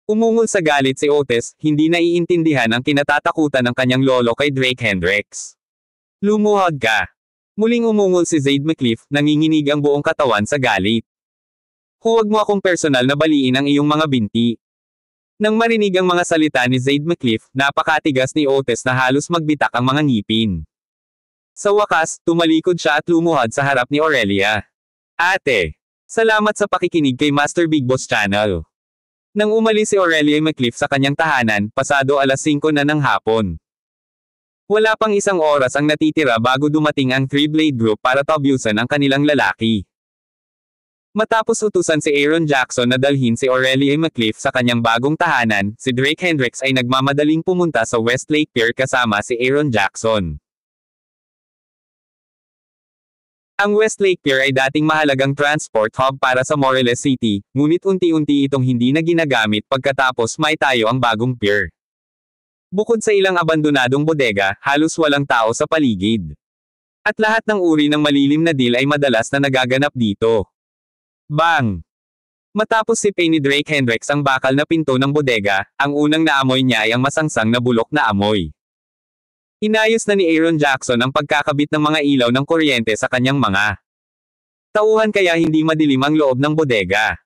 Umungol sa galit si Otis, hindi naiintindihan ang kinatatakutan ng kanyang lolo kay Drake Hendricks. Lumuhod ka. Muling umungol si Zade McCliff, nanginginig ang buong katawan sa galit. Huwag mo akong personal na baliin ang iyong mga binti. Nang marinig ang mga salita ni Zade McCliff, napakatigas ni Otis na halos magbitak ang mga ngipin. Sa wakas, tumalikod siya at lumuhod sa harap ni Aurelia. Ate, salamat sa pakikinig kay Master Big Boss Channel. Nang umalis si Aurelia McCliff sa kanyang tahanan, pasado alas 5 na ng hapon. Wala pang isang oras ang natitira bago dumating ang Three-Blade Group para tabyusan ang kanilang lalaki. Matapos utusan si Aaron Jackson na dalhin si Aurelia McCliff sa kanyang bagong tahanan, si Drake Hendricks ay nagmamadaling pumunta sa Westlake Pier kasama si Aaron Jackson. Ang Westlake Pier ay dating mahalagang transport hub para sa Morelos City, ngunit unti-unti itong hindi na ginagamit pagkatapos may tayo ang bagong pier. Bukod sa ilang abandonadong bodega, halos walang tao sa paligid. At lahat ng uri ng malilim na deal ay madalas na nagaganap dito. Bang! Matapos sipin ni Drake Hendricks ang bakal na pinto ng bodega, ang unang naamoy niya ay ang masangsang na bulok na amoy. Inayos na ni Aaron Jackson ang pagkakabit ng mga ilaw ng kuryente sa kanyang mga tauhan kaya hindi madilim ang loob ng bodega.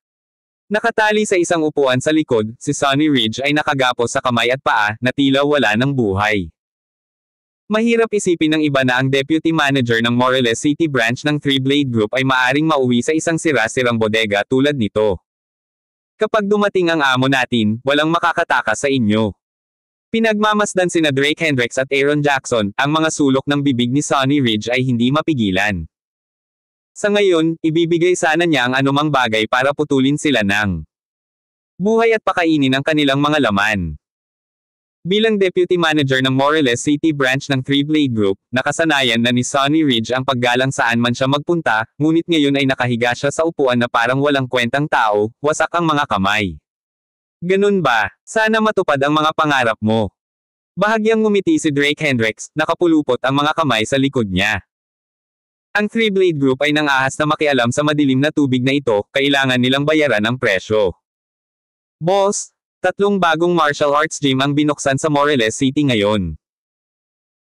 Nakatali sa isang upuan sa likod, si Sonny Ridge ay nakagapos sa kamay at paa, na tila wala ng buhay. Mahirap isipin ng iba na ang deputy manager ng Morelos City branch ng Three-Blade Group ay maaring mauwi sa isang sira-sirang bodega tulad nito. Kapag dumating ang amo natin, walang makakatakas sa inyo. Pinagmamasdan sina Drake Hendricks at Aaron Jackson, ang mga sulok ng bibig ni Sonny Ridge ay hindi mapigilan. Sa ngayon, ibibigay sana niya ang anumang bagay para putulin sila ng buhay at pakainin ang kanilang mga laman. Bilang deputy manager ng Morelos City branch ng Three-Blade Group, nakasanayan na ni Sonny Ridge ang paggalang saan man siya magpunta, ngunit ngayon ay nakahiga siya sa upuan na parang walang kwentang tao, wasak ang mga kamay. Ganun ba? Sana matupad ang mga pangarap mo. Bahagyang ngumiti si Drake Hendricks, nakapulupot ang mga kamay sa likod niya. Ang Three-Blade Group ay nang-ahas na makialam sa madilim na tubig na ito, kailangan nilang bayaran ang presyo. Boss, 3 bagong martial arts gym ang binuksan sa Morelos City ngayon.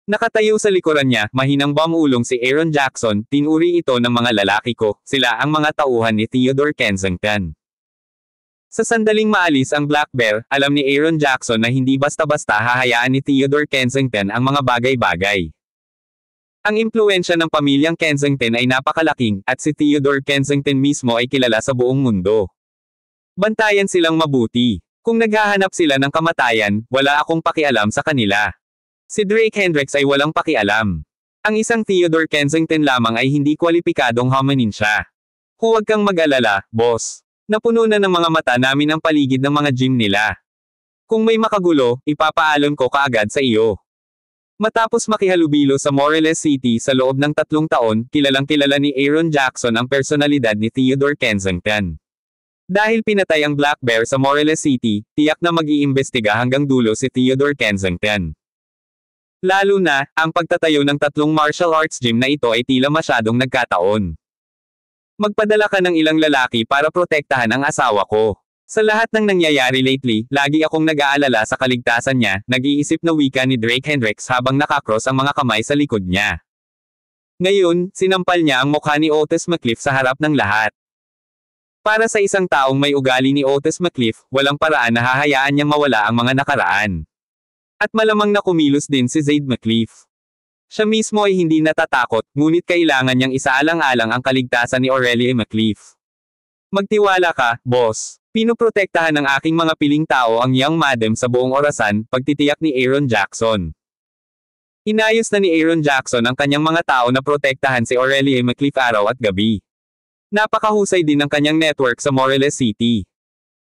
Nakatayo sa likuran niya, mahinang bumulong si Aaron Jackson, tinuri ito ng mga lalaki ko, sila ang mga tauhan ni Theodore Kensington. Sa sandaling maalis ang Black Bear, alam ni Aaron Jackson na hindi basta-basta hahayaan ni Theodore Kensington ang mga bagay-bagay. Ang impluwensya ng pamilyang Kensington ay napakalaking, at si Theodore Kensington mismo ay kilala sa buong mundo. Bantayan silang mabuti. Kung naghahanap sila ng kamatayan, wala akong pakialam sa kanila. Si Drake Hendricks ay walang pakialam. Ang isang Theodore Kensington lamang ay hindi kwalipikadong hominin siya. Huwag kang mag-alala, boss. Napuno na ng mga mata namin ang paligid ng mga gym nila. Kung may makagulo, ipapaalam ko kaagad sa iyo. Matapos makihalubilo sa Morelos City sa loob ng 3 taon, kilalang-kilala ni Aaron Jackson ang personalidad ni Theodore Kensington. Dahil pinatay ang Black Bear sa Morelos City, tiyak na mag-iimbestiga hanggang dulo si Theodore Kensington. Lalo na, ang pagtatayo ng 3 martial arts gym na ito ay tila masyadong nagkataon. Magpadala ka ng ilang lalaki para protektahan ang asawa ko. Sa lahat ng nangyayari lately, lagi akong nag-aalala sa kaligtasan niya, nag-iisip na wika ni Drake Hendricks habang nakakross ang mga kamay sa likod niya. Ngayon, sinampal niya ang mukha ni Otis McCliff sa harap ng lahat. Para sa isang taong may ugali ni Otis McCliff, walang paraan na hahayaan niyang mawala ang mga nakaraan. At malamang na kumilos din si Zade McCliff. Siya mismo ay hindi natatakot, ngunit kailangan niyang isaalang-alang ang kaligtasan ni Aurelia McCliff. Magtiwala ka, boss. Pinoprotektahan ng aking mga piling tao ang young madam sa buong orasan, pagtitiyak ni Aaron Jackson. Inayos na ni Aaron Jackson ang kanyang mga tao na protektahan si Aurelia McCliff araw at gabi. Napakahusay din ng kanyang network sa Morelos City.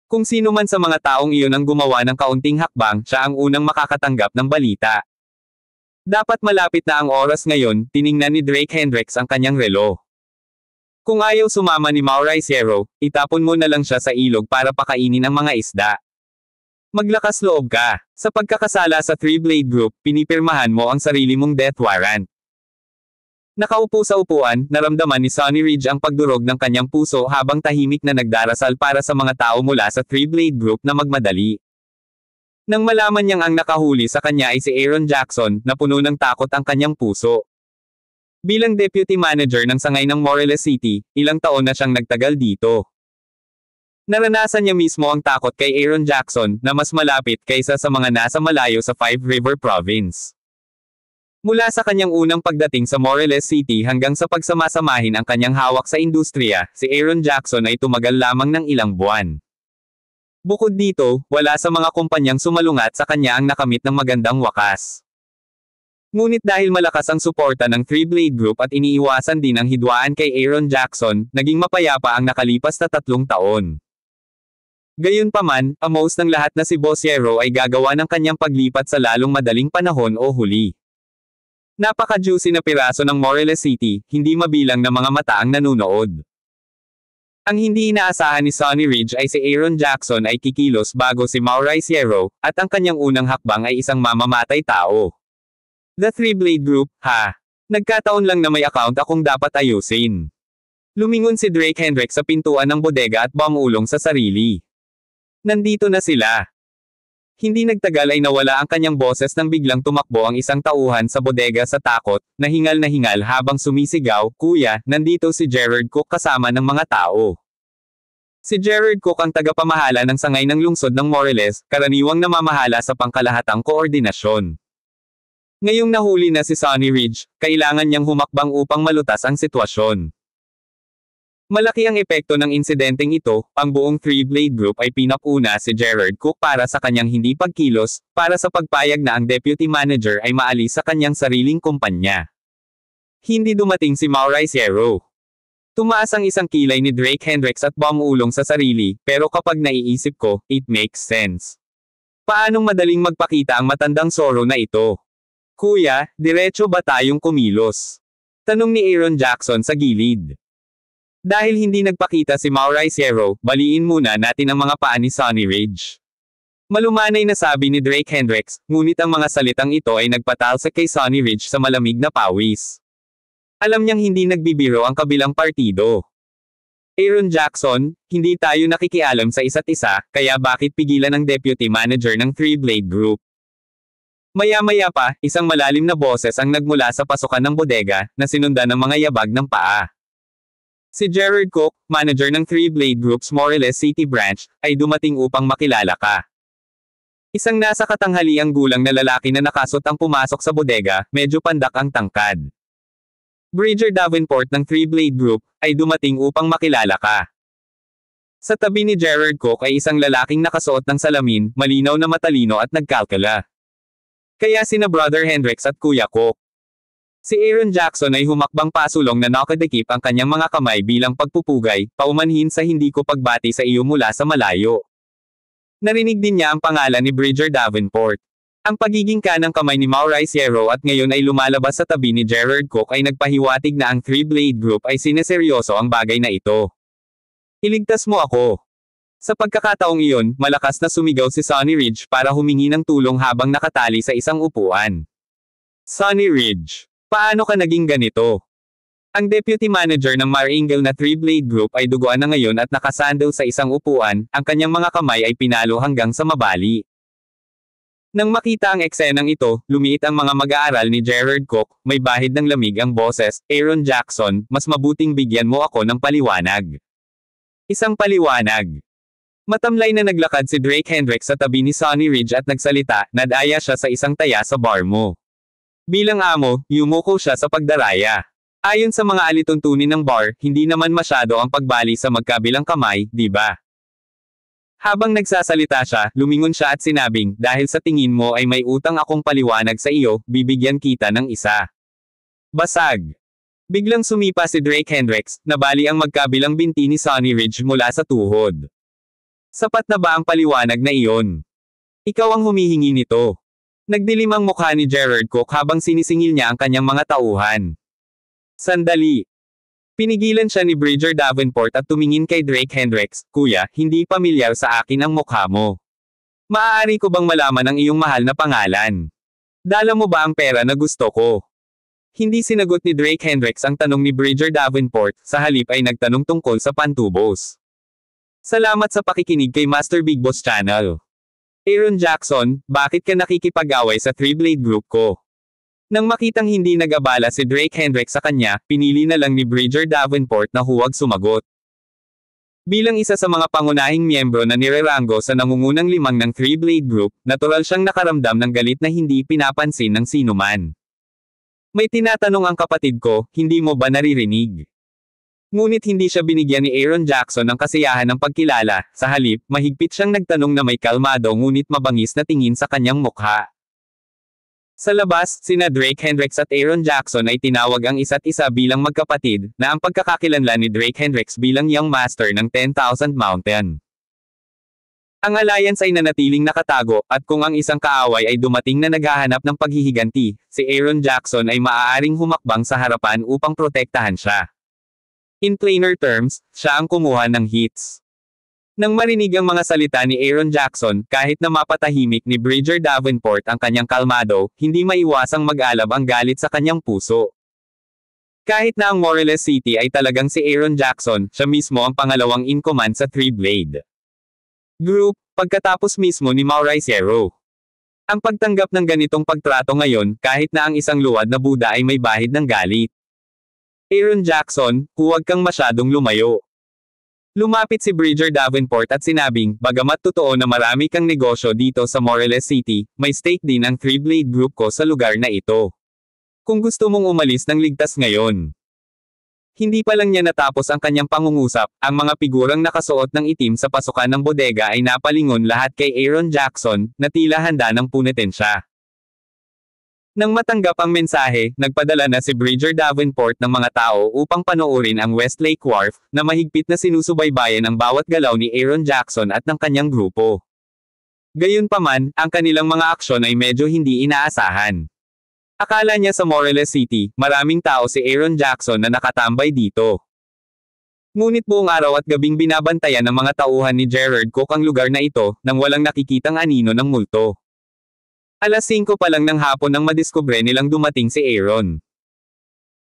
Kung sino man sa mga taong iyon ang gumawa ng kaunting hakbang, siya ang unang makakatanggap ng balita. Dapat malapit na ang oras ngayon, tiningnan ni Drake Hendricks ang kanyang relo. Kung ayaw sumama ni Mauricio, itapon mo na lang siya sa ilog para pakainin ang mga isda. Maglakas loob ka. Sa pagkakasala sa Three Blade Group, pinipirmahan mo ang sarili mong death warrant. Nakaupo sa upuan, naramdaman ni Sonny Ridge ang pagdurog ng kanyang puso habang tahimik na nagdarasal para sa mga tao mula sa Three Blade Group na magmadali. Nang malaman niyang ang nakahuli sa kanya ay si Aaron Jackson, napuno ng takot ang kanyang puso. Bilang deputy manager ng sangay ng Morelos City, ilang taon na siyang nagtagal dito. Naranasan niya mismo ang takot kay Aaron Jackson na mas malapit kaysa sa mga nasa malayo sa Five River Province. Mula sa kanyang unang pagdating sa Morelos City hanggang sa pagsamasamahin ang kanyang hawak sa industriya, si Aaron Jackson ay tumagal lamang ng ilang buwan. Bukod dito, wala sa mga kumpanyang sumalungat sa kanya ang nakamit ng magandang wakas. Ngunit dahil malakas ang suporta ng Three Blade Group at iniiwasan din ang hidwaan kay Aaron Jackson, naging mapayapa ang nakalipas na 3 taon. Gayunpaman, amos ng lahat na si Bossiero ay gagawa ng kanyang paglipat sa lalong madaling panahon o huli. Napaka-juicy na piraso ng Morelos City, hindi mabilang na mga mata ang nanunood. Ang hindi inaasahan ni Sonny Ridge ay si Aaron Jackson ay kikilos bago si Mauricio, at ang kanyang unang hakbang ay isang mamamatay tao. The Three Blade Group, ha? Nagkataon lang na may account akong dapat ayusin. Lumingon si Drake Hendricks sa pintuan ng bodega at bumulong sa sarili. Nandito na sila. Hindi nagtagal ay nawala ang kanyang boses nang biglang tumakbo ang isang tauhan sa bodega sa takot, na hingal habang sumisigaw, "Kuya, nandito si Gerard Cook kasama ng mga tao." Si Gerard Cook ang tagapamahala ng sangay ng lungsod ng Morelos, karaniwang namamahala sa pangkalahatang koordinasyon. Ngayong nahuli na si Sonny Ridge, kailangan niyang humakbang upang malutas ang sitwasyon. Malaki ang epekto ng insidenteng ito, ang buong Three Blade Group ay pinapuna si Gerard Cook para sa kanyang hindi pagkilos, para sa pagpayag na ang deputy manager ay maalis sa kanyang sariling kumpanya. Hindi dumating si Mauricio. Tumaas ang isang kilay ni Drake Hendricks at bumulong sa sarili, pero kapag naiisip ko, it makes sense. Paanong madaling magpakita ang matandang Zorro na ito? Kuya, diretso ba tayong kumilos? Tanong ni Aaron Jackson sa gilid. Dahil hindi nagpakita si Mauricio, baliin muna natin ang mga paa ni Sonny Ridge. Malumanay na sabi ni Drake Hendricks, ngunit ang mga salitang ito ay nagpatalsa kay Sonny Ridge sa malamig na pawis. Alam niyang hindi nagbibiro ang kabilang partido. Aaron Jackson, hindi tayo nakikialam sa isa't isa, kaya bakit pigilan ang deputy manager ng Three Blade Group? Maya-maya pa, isang malalim na boses ang nagmula sa pasukan ng bodega, na sinundan ng mga yabag ng paa. Si Gerard Cook, manager ng Three Blade Group's Morelos City branch, ay dumating upang makilala ka. Isang nasa katanghaliang gulang na lalaki na nakasot ang pumasok sa bodega, medyo pandak ang tangkad. Bridger Davenport ng Three Blade Group, ay dumating upang makilala ka. Sa tabi ni Gerard Cook ay isang lalaking nakasuot ng salamin, malinaw na matalino at nagkalkala. Kaya sina Brother Hendricks at Kuya Cook. Si Aaron Jackson ay humakbang pasulong na nakadikip ang kanyang mga kamay bilang pagpupugay, paumanhin sa hindi ko pagbati sa iyo mula sa malayo. Narinig din niya ang pangalan ni Bridger Davenport. Ang pagiging kanang kamay ni Mauricio at ngayon ay lumalabas sa tabi ni Gerard Cook ay nagpahiwatig na ang Three Blade Group ay sineseryoso ang bagay na ito. Iligtas mo ako. Sa pagkakataong iyon, malakas na sumigaw si Sonny Ridge para humingi ng tulong habang nakatali sa isang upuan. Sonny Ridge. Paano ka naging ganito? Ang deputy manager ng Maringale na Three Blade Group ay duguan na ngayon at nakasandal sa isang upuan, ang kanyang mga kamay ay pinalo hanggang sa mabali. Nang makita ang eksenang ito, lumiit ang mga mag-aaral ni Gerard Cook, may bahid ng lamig ang boses, Aaron Jackson, mas mabuting bigyan mo ako ng paliwanag. Isang paliwanag. Matamlay na naglakad si Drake Hendricks sa tabi ni Sonny Ridge at nagsalita, nadaya siya sa isang taya sa bar mo. Bilang amo, yumuko siya sa pagdaraya. Ayon sa mga alituntunin ng bar, hindi naman masyado ang pagbali sa magkabilang kamay, di ba? Habang nagsasalita siya, lumingon siya at sinabing, dahil sa tingin mo ay may utang akong paliwanag sa iyo, bibigyan kita ng isa. Basag. Biglang sumipa si Drake Hendricks, nabali ang magkabilang binti ni Sonny Ridge mula sa tuhod. Sapat na ba ang paliwanag na iyon? Ikaw ang humihingi nito. Nagdilim ang mukha ni Gerard Cook habang sinisingil niya ang kanyang mga tauhan. Sandali. Pinigilan siya ni Bridger Davenport at tumingin kay Drake Hendricks. Kuya, hindi pamilyar sa akin ang mukha mo. Maaari ko bang malaman ang iyong mahal na pangalan? Dala mo ba ang pera na gusto ko? Hindi sinagot ni Drake Hendricks ang tanong ni Bridger Davenport, sa halip ay nagtanong tungkol sa pantubos. Salamat sa pakikinig kay Master Big Boss Channel. Aaron Jackson, bakit ka nakikipag-away sa Three-Blade Group ko? Nang makitang hindi nag-abala si Drake Hendricks sa kanya, pinili na lang ni Bridger Davenport na huwag sumagot. Bilang isa sa mga pangunahing miyembro na nireranggo sa nangungunang limang ng Three-Blade Group, natural siyang nakaramdam ng galit na hindi pinapansin ng sinuman. May tinatanong ang kapatid ko, hindi mo ba naririnig? Ngunit hindi siya binigyan ni Aaron Jackson ng kasiyahan ng pagkilala, sa halip, mahigpit siyang nagtanong na may kalmado ngunit mabangis na tingin sa kanyang mukha. Sa labas, sina Drake Hendricks at Aaron Jackson ay tinawag ang isa't isa bilang magkapatid, na ang pagkakakilanlan ni Drake Hendricks bilang Young Master ng 10,000 Mountain. Ang alliance ay nanatiling nakatago, at kung ang isang kaaway ay dumating na naghahanap ng paghihiganti, si Aaron Jackson ay maaaring humakbang sa harapan upang protektahan siya. In plainer terms, siya ang kumuha ng hits. Nang marinig ang mga salita ni Aaron Jackson, kahit na mapatahimik ni Bridger Davenport ang kanyang kalmado, hindi maiwasang mag-alab ang galit sa kanyang puso. Kahit na ang Moreles City ay talagang si Aaron Jackson, siya mismo ang pangalawang in command sa Three-Blade Group, pagkatapos mismo ni Mauricio. Ang pagtanggap ng ganitong pagtrato ngayon, kahit na ang isang luwad na Buddha ay may bahid ng galit. Aaron Jackson, huwag kang masyadong lumayo. Lumapit si Bridger Davenport at sinabing, bagamat totoo na marami kang negosyo dito sa Moreles City, may stake din ang Three-Blade Group ko sa lugar na ito. Kung gusto mong umalis ng ligtas ngayon. Hindi pa lang niya natapos ang kanyang pangungusap, ang mga figurang nakasuot ng itim sa pasukan ng bodega ay napalingon lahat kay Aaron Jackson, na tila handa ng punitin siya. Nang matanggap ang mensahe, nagpadala na si Bridger Davenport ng mga tao upang panoorin ang Westlake Wharf, na mahigpit na sinusubaybayan ang bawat galaw ni Aaron Jackson at ng kanyang grupo. Gayunpaman, ang kanilang mga aksyon ay medyo hindi inaasahan. Akala niya sa Moreles City, maraming tao si Aaron Jackson na nakatambay dito. Ngunit buong araw at gabing binabantayan ng mga tauhan ni Gerard Cook ang lugar na ito, nang walang nakikitang anino ng multo. Alas 5 pa lang ng hapon nang madiskubre nilang dumating si Aaron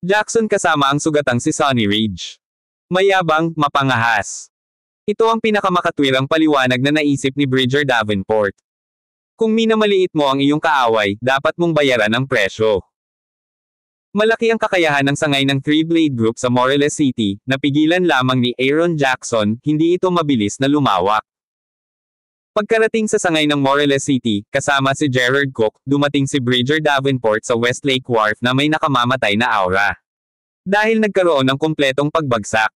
Jackson kasama ang sugatang si Sonny Ridge. Mayabang, mapangahas. Ito ang pinakamakatwirang paliwanag na naisip ni Bridger Davenport. Kung minamaliit mo ang iyong kaaway, dapat mong bayaran ang presyo. Malaki ang kakayahan ng sangay ng Three-Blade Group sa Moreles City, napigilan lamang ni Aaron Jackson, hindi ito mabilis na lumawak. Pagkarating sa sangay ng Moreles City, kasama si Gerard Cook, dumating si Bridger Davenport sa Westlake Wharf na may nakamamatay na aura. Dahil nagkaroon ng kumpletong pagbagsak.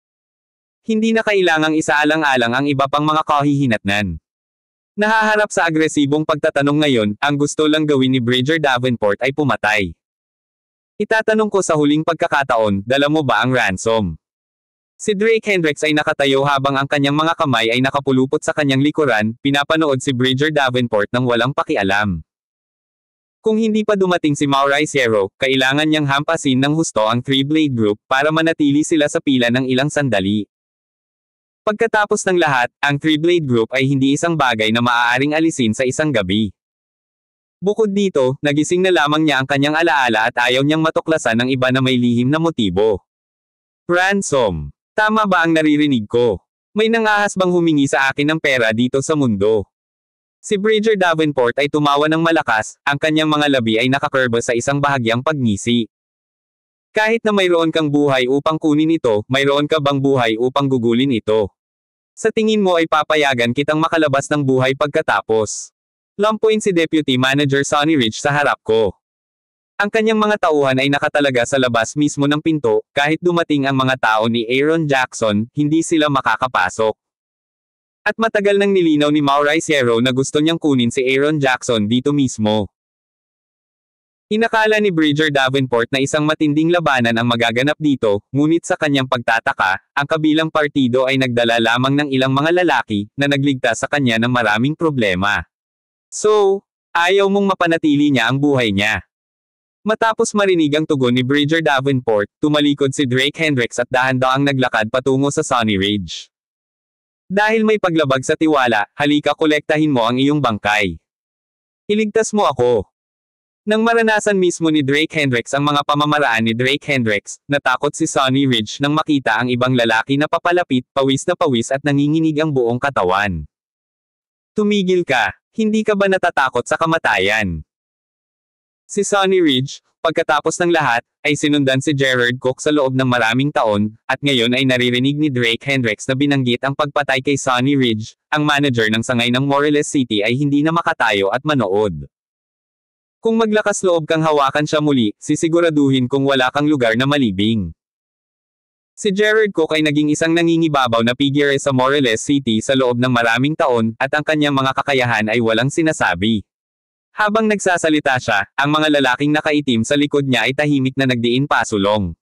Hindi na kailangang isaalang-alang ang iba pang mga kahihinatnan. Nahaharap sa agresibong pagtatanong ngayon, ang gusto lang gawin ni Bridger Davenport ay pumatay. Itatanong ko sa huling pagkakataon, dala mo ba ang ransom? Si Drake Hendricks ay nakatayo habang ang kanyang mga kamay ay nakapulupot sa kanyang likuran, pinapanood si Bridger Davenport ng walang pakialam. Kung hindi pa dumating si Mauricio, kailangan niyang hampasin ng husto ang Three-Blade Group para manatili sila sa pila ng ilang sandali. Pagkatapos ng lahat, ang Three-Blade Group ay hindi isang bagay na maaaring alisin sa isang gabi. Bukod dito, nagising na lamang niya ang kanyang alaala at ayaw niyang matuklasan ng iba na may lihim na motibo. Ransom. Tama ba ang naririnig ko? May nangahas bang humingi sa akin ng pera dito sa mundo? Si Bridger Davenport ay tumawa ng malakas, ang kanyang mga labi ay nakakurba sa isang bahagyang pagngisi. Kahit na mayroon kang buhay upang kunin ito, mayroon ka bang buhay upang gugulin ito? Sa tingin mo ay papayagan kitang makalabas ng buhay pagkatapos. Lampuin si Deputy Manager Sonny Ridge sa harap ko. Ang kanyang mga tauhan ay nakatalaga sa labas mismo ng pinto, kahit dumating ang mga tao ni Aaron Jackson, hindi sila makakapasok. At matagal nang nilinaw ni Mauricio na gusto niyang kunin si Aaron Jackson dito mismo. Inakala ni Bridger Davenport na isang matinding labanan ang magaganap dito, ngunit sa kanyang pagtataka, ang kabilang partido ay nagdala lamang ng ilang mga lalaki na nagligtas sa kanya ng maraming problema. So, ayaw mong mapanatili niya ang buhay niya. Matapos marinig ang tugon ni Bridger Davenport, tumalikod si Drake Hendricks at dahan-daang naglakad patungo sa Sunny Ridge. Dahil may paglabag sa tiwala, halika kolektahin mo ang iyong bangkay. Iligtas mo ako. Nang maranasan mismo ni Drake Hendricks ang mga pamamaraan ni Drake Hendricks, natakot si Sunny Ridge nang makita ang ibang lalaki na papalapit, pawis na pawis at nanginginig ang buong katawan. Tumigil ka, hindi ka ba natatakot sa kamatayan? Si Sunny Ridge, pagkatapos ng lahat, ay sinundan si Gerard Cook sa loob ng maraming taon, at ngayon ay naririnig ni Drake Hendricks na binanggit ang pagpatay kay Sunny Ridge, ang manager ng sangay ng Morelos City ay hindi na makatayo at manood. Kung maglakas loob kang hawakan siya muli, sisiguraduhin kung wala kang lugar na malibing. Si Gerard Cook ay naging isang nangingibabaw na figure sa Morelos City sa loob ng maraming taon, at ang kanyang mga kakayahan ay walang sinasabi. Habang nagsasalita siya, ang mga lalaking nakaitim sa likod niya ay tahimik na nagdiin pasulong.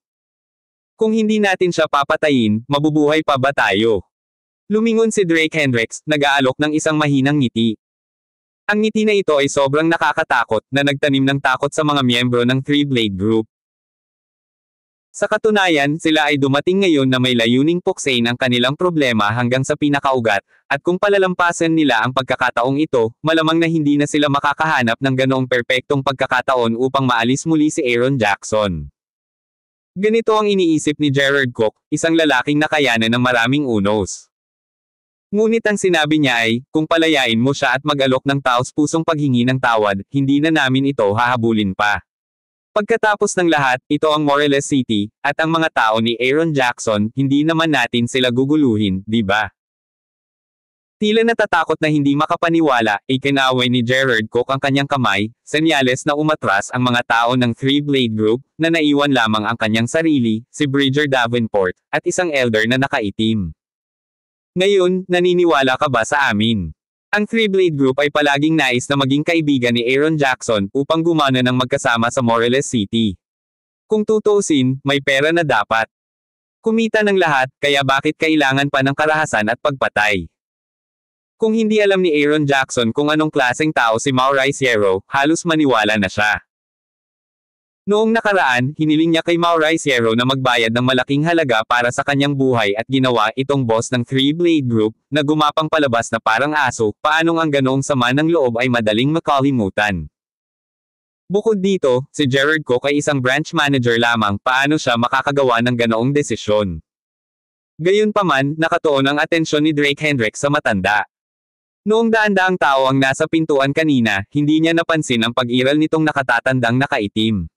Kung hindi natin siya papatayin, mabubuhay pa ba tayo? Lumingon si Drake Hendricks, nag-aalok ng isang mahinang ngiti. Ang ngiti na ito ay sobrang nakakatakot, na nagtanim ng takot sa mga miyembro ng Three Blade Group. Sa katunayan, sila ay dumating ngayon na may layuning puksain ang kanilang problema hanggang sa pinakaugat, at kung palalampasan nila ang pagkakataong ito, malamang na hindi na sila makakahanap ng ganoong perpektong pagkakataon upang maalis muli si Aaron Jackson. Ganito ang iniisip ni Gerard Cook, isang lalaking nakayanan ng maraming unos. Ngunit ang sinabi niya ay, kung palayain mo siya at mag-alok ng taos-pusong paghingi ng tawad, hindi na namin ito hahabulin pa. Pagkatapos ng lahat, ito ang Morelos City, at ang mga tao ni Aaron Jackson, hindi naman natin sila guguluhin, di ba? Tila natatakot na hindi makapaniwala, ikinaway ni Gerard Cook ang kanyang kamay, senyales na umatras ang mga tao ng Three Blade Group, na naiwan lamang ang kanyang sarili, si Bridger Davenport, at isang elder na nakaitim. Ngayon, naniniwala ka ba sa amin? Ang Three Blade Group ay palaging nais na maging kaibigan ni Aaron Jackson upang gumana ng magkasama sa Morelos City. Kung tutuusin, may pera na dapat. Kumita ng lahat, kaya bakit kailangan pa ng karahasan at pagpatay? Kung hindi alam ni Aaron Jackson kung anong klaseng tao si Mauricio, halos maniwala na siya. Noong nakaraan, hiniling niya kay Mauricio na magbayad ng malaking halaga para sa kanyang buhay at ginawa itong boss ng Three Blade Group, na gumapang palabas na parang aso, paanong ang ganoong sama ng loob ay madaling makalimutan. Bukod dito, si Gerard Cook ay isang branch manager lamang, paano siya makakagawa ng ganoong desisyon? Gayunpaman, nakatuon ang atensyon ni Drake Hendricks sa matanda. Noong daan-daang tao ang nasa pintuan kanina, hindi niya napansin ang pag-iral nitong nakatatandang nakaitim.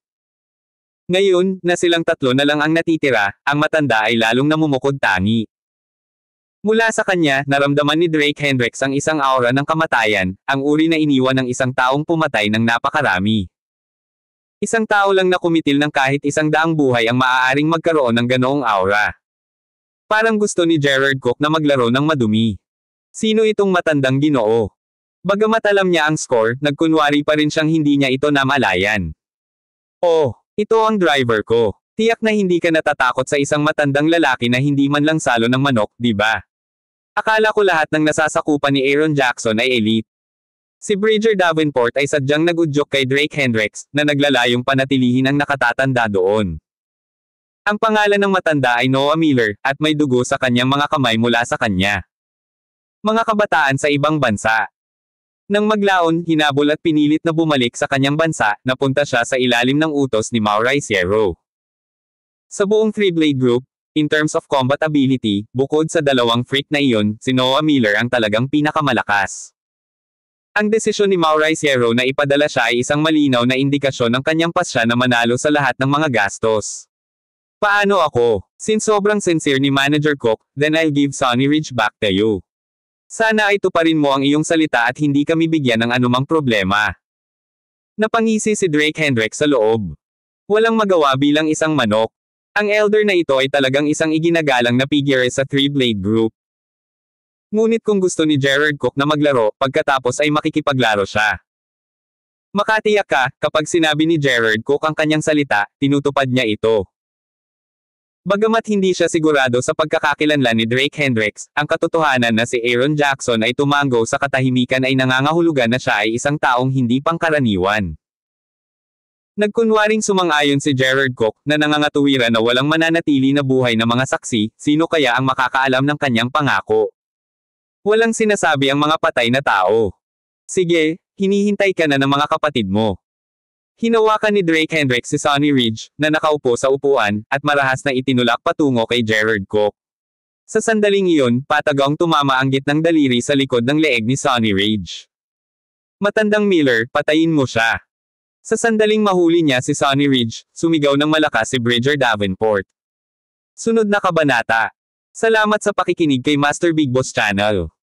Ngayon, na silang tatlo na lang ang natitira, ang matanda ay lalong namumukod tangi. Mula sa kanya, naramdaman ni Drake Hendricks ang isang aura ng kamatayan, ang uri na iniwan ng isang taong pumatay ng napakarami. Isang tao lang na kumitil ng kahit 100 buhay ang maaaring magkaroon ng ganoong aura. Parang gusto ni Gerard Cook na maglaro ng madumi. Sino itong matandang Ginoo? Bagamat alam niya ang score, nagkunwari pa rin siyang hindi niya ito namalayan. Oh! Ito ang driver ko. Tiyak na hindi ka natatakot sa isang matandang lalaki na hindi man lang salo ng manok, di ba? Akala ko lahat ng nasasakupan ni Aaron Jackson ay elite. Si Bridger Davenport ay sadyang nagudyok kay Drake Hendricks, na naglalayong panatilihin ang nakatatanda doon. Ang pangalan ng matanda ay Noah Miller, at may dugo sa kanyang mga kamay mula sa kanya. Mga kabataan sa ibang bansa. Nang maglaon, hinabol at pinilit na bumalik sa kanyang bansa, napunta siya sa ilalim ng utos ni Mauricio. Sa buong Three Blade Group, in terms of combat ability, bukod sa dalawang freak na iyon, si Noah Miller ang talagang pinakamalakas. Ang desisyon ni Mauricio na ipadala siya ay isang malinaw na indikasyon ng kanyang pasya na manalo sa lahat ng mga gastos. Paano ako? Since sobrang sincere ni Manager Cook, then I'll give Sunny Ridge back to you. Sana ay tuparin mo ang iyong salita at hindi kami bigyan ng anumang problema. Napangisi si Drake Hendricks sa loob. Walang magawa bilang isang manok. Ang elder na ito ay talagang isang iginagalang na figure sa Three Blade Group. Ngunit kung gusto ni Gerard Cook na maglaro, pagkatapos ay makikipaglaro siya. Makatiyak ka, kapag sinabi ni Gerard Cook ang kanyang salita, tinutupad niya ito. Bagamat hindi siya sigurado sa pagkakakilanlan ni Drake Hendricks, ang katotohanan na si Aaron Jackson ay tumango sa katahimikan ay nangangahulugan na siya ay isang taong hindi pangkaraniwan. Nagkunwaring sumang-ayon si Gerard Cook na nangangatuwiran na walang mananatili na buhay na mga saksi, sino kaya ang makakaalam ng kanyang pangako? Walang sinasabi ang mga patay na tao. Sige, hinihintay ka na ng mga kapatid mo. Hinawakan ni Drake Hendricks si Sonny Ridge, na nakaupo sa upuan, at marahas na itinulak patungo kay Gerard Cook. Sa sandaling iyon, patagong tumama ang gitnang daliri sa likod ng leeg ni Sonny Ridge. Matandang Miller, patayin mo siya. Sa sandaling mahuli niya si Sonny Ridge, sumigaw ng malakas si Bridger Davenport. Sunod na kabanata. Salamat sa pakikinig kay Master Big Boss Channel.